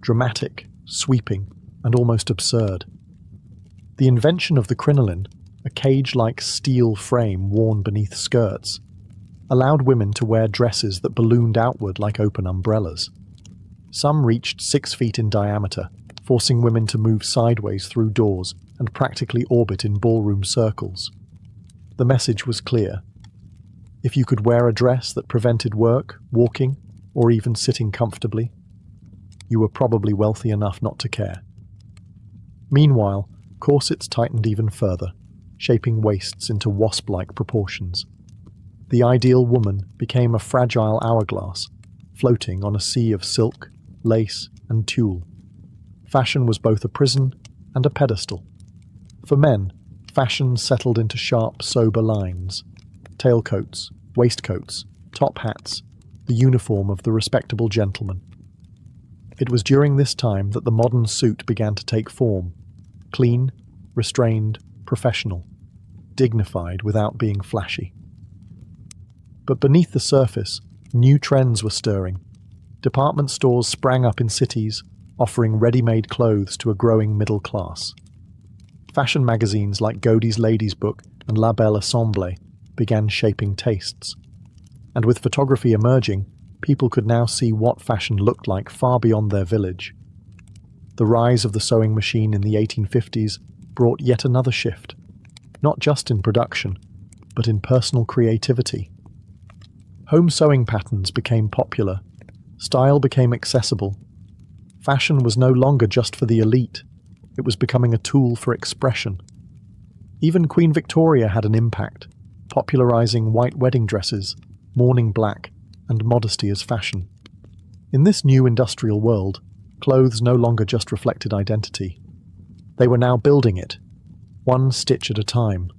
dramatic, sweeping, and almost absurd. The invention of the crinoline, a cage-like steel frame worn beneath skirts, allowed women to wear dresses that ballooned outward like open umbrellas. Some reached 6 feet in diameter, forcing women to move sideways through doors and practically orbit in ballroom circles. The message was clear. If you could wear a dress that prevented work, walking, or even sitting comfortably, you were probably wealthy enough not to care. Meanwhile, corsets tightened even further, shaping waists into wasp-like proportions. The ideal woman became a fragile hourglass, floating on a sea of silk, lace, and tulle. Fashion was both a prison and a pedestal. For men, fashion settled into sharp, sober lines. Tailcoats, waistcoats, top hats, the uniform of the respectable gentleman. It was during this time that the modern suit began to take form. Clean, restrained, professional, dignified without being flashy. But beneath the surface, new trends were stirring. Department stores sprang up in cities, offering ready-made clothes to a growing middle class. Fashion magazines like Godey's Ladies' Book and La Belle Assemblée began shaping tastes. And with photography emerging, people could now see what fashion looked like far beyond their village. The rise of the sewing machine in the 1850s brought yet another shift, not just in production, but in personal creativity. Home sewing patterns became popular, style became accessible. Fashion was no longer just for the elite, it was becoming a tool for expression. Even Queen Victoria had an impact, popularizing white wedding dresses, mourning black, and modesty as fashion. In this new industrial world, clothes no longer just reflected identity. They were now building it, one stitch at a time.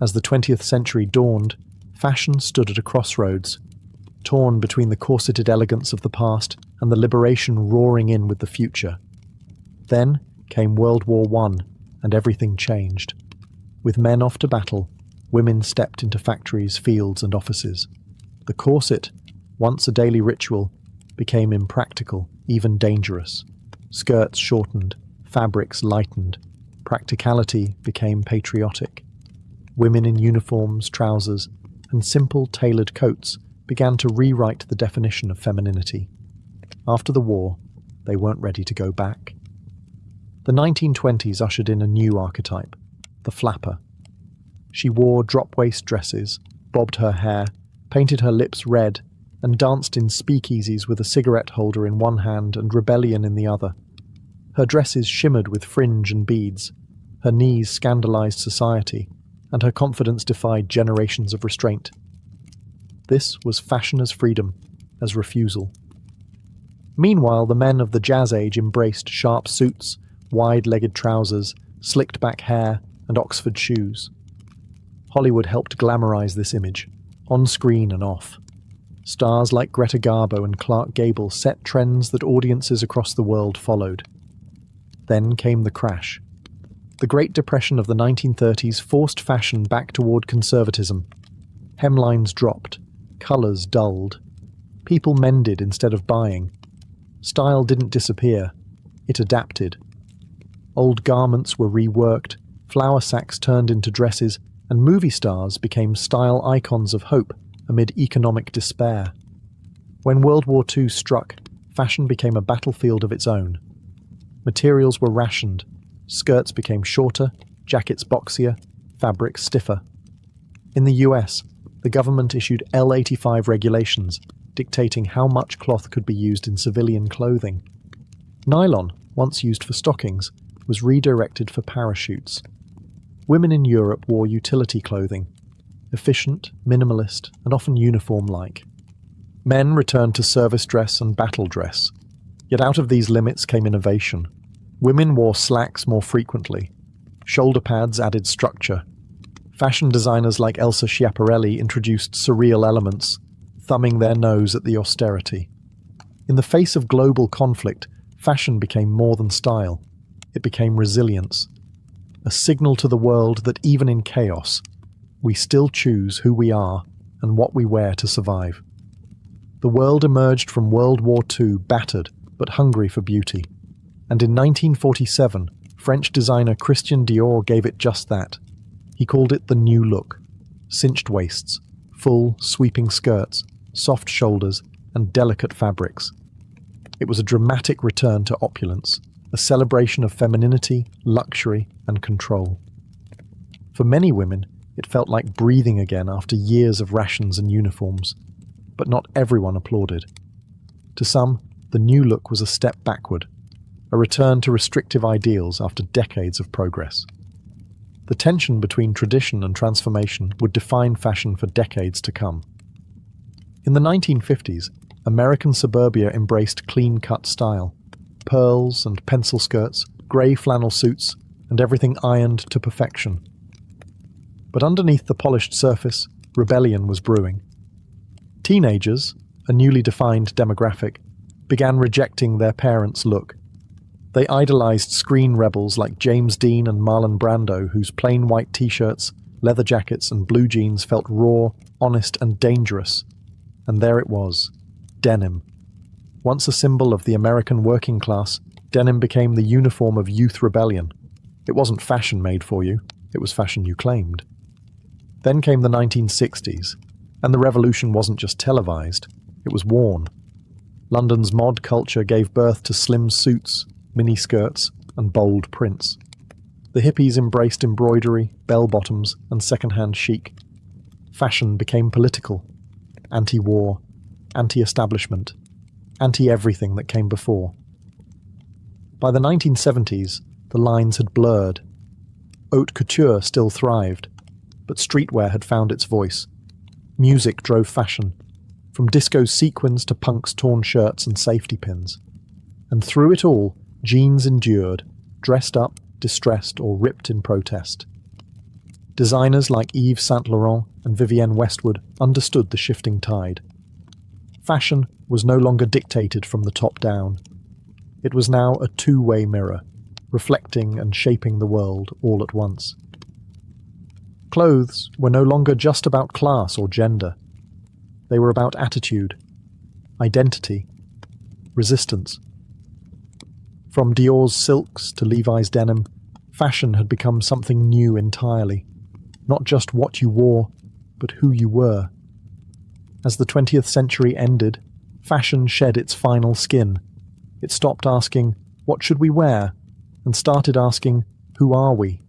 As the 20th century dawned, fashion stood at a crossroads, torn between the corseted elegance of the past and the liberation roaring in with the future. Then came World War I, and everything changed. With men off to battle, women stepped into factories, fields, and offices. The corset, once a daily ritual, became impractical, even dangerous. Skirts shortened, fabrics lightened, practicality became patriotic. Women in uniforms, trousers, and simple tailored coats began to rewrite the definition of femininity. After the war, they weren't ready to go back. The 1920s ushered in a new archetype, the flapper. She wore drop-waist dresses, bobbed her hair, painted her lips red, and danced in speakeasies with a cigarette holder in one hand and rebellion in the other. Her dresses shimmered with fringe and beads, her knees scandalized society, and her confidence defied generations of restraint. This was fashion as freedom, as refusal. Meanwhile, the men of the Jazz Age embraced sharp suits, wide-legged trousers, slicked-back hair, and Oxford shoes. Hollywood helped glamorize this image, on screen and off. Stars like Greta Garbo and Clark Gable set trends that audiences across the world followed. Then came the crash. The Great Depression of the 1930s forced fashion back toward conservatism. Hemlines dropped, colours dulled. People mended instead of buying. Style didn't disappear, it adapted. Old garments were reworked, flour sacks turned into dresses, and movie stars became style icons of hope amid economic despair. When World War II struck, fashion became a battlefield of its own. Materials were rationed, skirts became shorter, jackets boxier, fabrics stiffer. In the US, the government issued L85 regulations dictating how much cloth could be used in civilian clothing. Nylon, once used for stockings, was redirected for parachutes. Women in Europe wore utility clothing, efficient, minimalist, and often uniform-like. Men returned to service dress and battle dress. Yet out of these limits came innovation. Women wore slacks more frequently. Shoulder pads added structure. Fashion designers like Elsa Schiaparelli introduced surreal elements, thumbing their nose at the austerity. In the face of global conflict, fashion became more than style. It became resilience. A signal to the world that even in chaos, we still choose who we are and what we wear to survive. The world emerged from World War II battered but hungry for beauty. And in 1947, French designer Christian Dior gave it just that. He called it the new look. Cinched waists, full, sweeping skirts, soft shoulders, and delicate fabrics. It was a dramatic return to opulence, a celebration of femininity, luxury, and control. For many women, it felt like breathing again after years of rations and uniforms. But not everyone applauded. To some, the new look was a step backward, a return to restrictive ideals after decades of progress. The tension between tradition and transformation would define fashion for decades to come. In the 1950s, American suburbia embraced clean-cut style, pearls and pencil skirts, grey flannel suits, and everything ironed to perfection. But underneath the polished surface, rebellion was brewing. Teenagers, a newly defined demographic, began rejecting their parents' look. They idolized screen rebels like James Dean and Marlon Brando, whose plain white t-shirts, leather jackets, and blue jeans felt raw, honest, and dangerous. And there it was, denim. Once a symbol of the American working class, denim became the uniform of youth rebellion. It wasn't fashion made for you, it was fashion you claimed. Then came the 1960s, and the revolution wasn't just televised, it was worn. London's mod culture gave birth to slim suits, mini-skirts, and bold prints. The hippies embraced embroidery, bell-bottoms, and second-hand chic. Fashion became political, anti-war, anti-establishment, anti-everything that came before. By the 1970s, the lines had blurred. Haute couture still thrived, but streetwear had found its voice. Music drove fashion, from disco's sequins to punk's torn shirts and safety pins. And through it all, jeans endured, dressed up, distressed, or ripped in protest. Designers like Yves Saint Laurent and Vivienne Westwood understood the shifting tide. Fashion was no longer dictated from the top down. It was now a two-way mirror, reflecting and shaping the world all at once. Clothes were no longer just about class or gender. They were about attitude, identity, resistance. From Dior's silks to Levi's denim, fashion had become something new entirely. Not just what you wore, but who you were. As the 20th century ended, fashion shed its final skin. It stopped asking, "What should we wear?" and started asking, "Who are we?"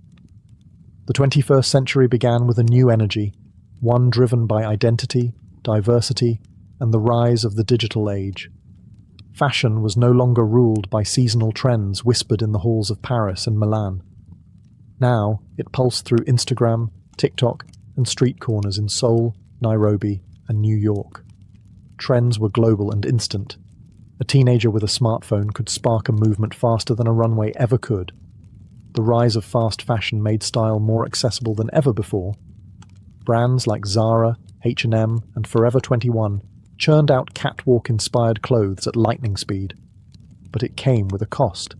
The 21st century began with a new energy, one driven by identity, diversity, and the rise of the digital age. Fashion was no longer ruled by seasonal trends whispered in the halls of Paris and Milan. Now, it pulsed through Instagram, TikTok, and street corners in Seoul, Nairobi, and New York. Trends were global and instant. A teenager with a smartphone could spark a movement faster than a runway ever could. The rise of fast fashion made style more accessible than ever before. Brands like Zara, H&M, and Forever 21 churned out catwalk-inspired clothes at lightning speed. But it came with a cost.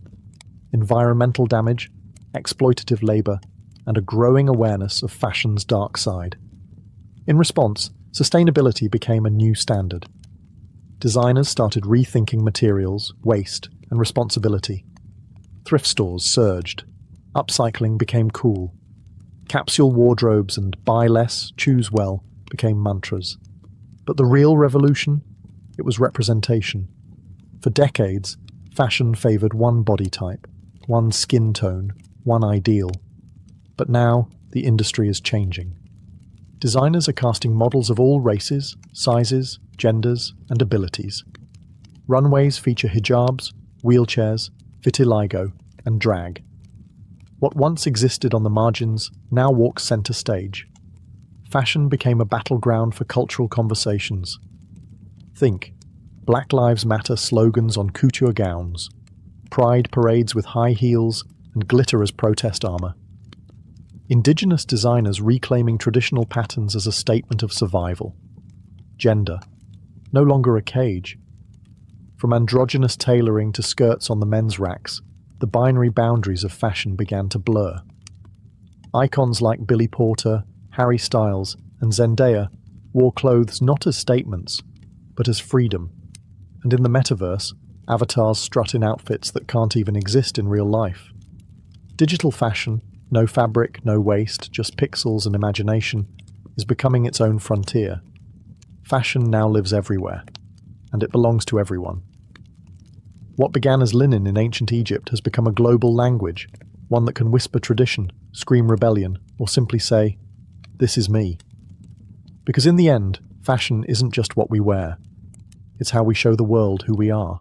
Environmental damage, exploitative labor, and a growing awareness of fashion's dark side. In response, sustainability became a new standard. Designers started rethinking materials, waste, and responsibility. Thrift stores surged. Upcycling became cool. Capsule wardrobes and buy less, choose well became mantras. But the real revolution? It was representation. For decades, fashion favored one body type, one skin tone, one ideal. But now, the industry is changing. Designers are casting models of all races, sizes, genders, and abilities. Runways feature hijabs, wheelchairs, vitiligo, and drag. What once existed on the margins now walks center stage. Fashion became a battleground for cultural conversations. Think Black Lives Matter slogans on couture gowns, pride parades with high heels and glitter as protest armor. Indigenous designers reclaiming traditional patterns as a statement of survival. Gender, no longer a cage. From androgynous tailoring to skirts on the men's racks, the binary boundaries of fashion began to blur. Icons like Billy Porter, Harry Styles, and Zendaya wore clothes not as statements, but as freedom. And in the metaverse, avatars strut in outfits that can't even exist in real life. Digital fashion, no fabric, no waste, just pixels and imagination, is becoming its own frontier. Fashion now lives everywhere, and it belongs to everyone. What began as linen in ancient Egypt has become a global language, one that can whisper tradition, scream rebellion, or simply say, "This is me." Because in the end, fashion isn't just what we wear. It's how we show the world who we are.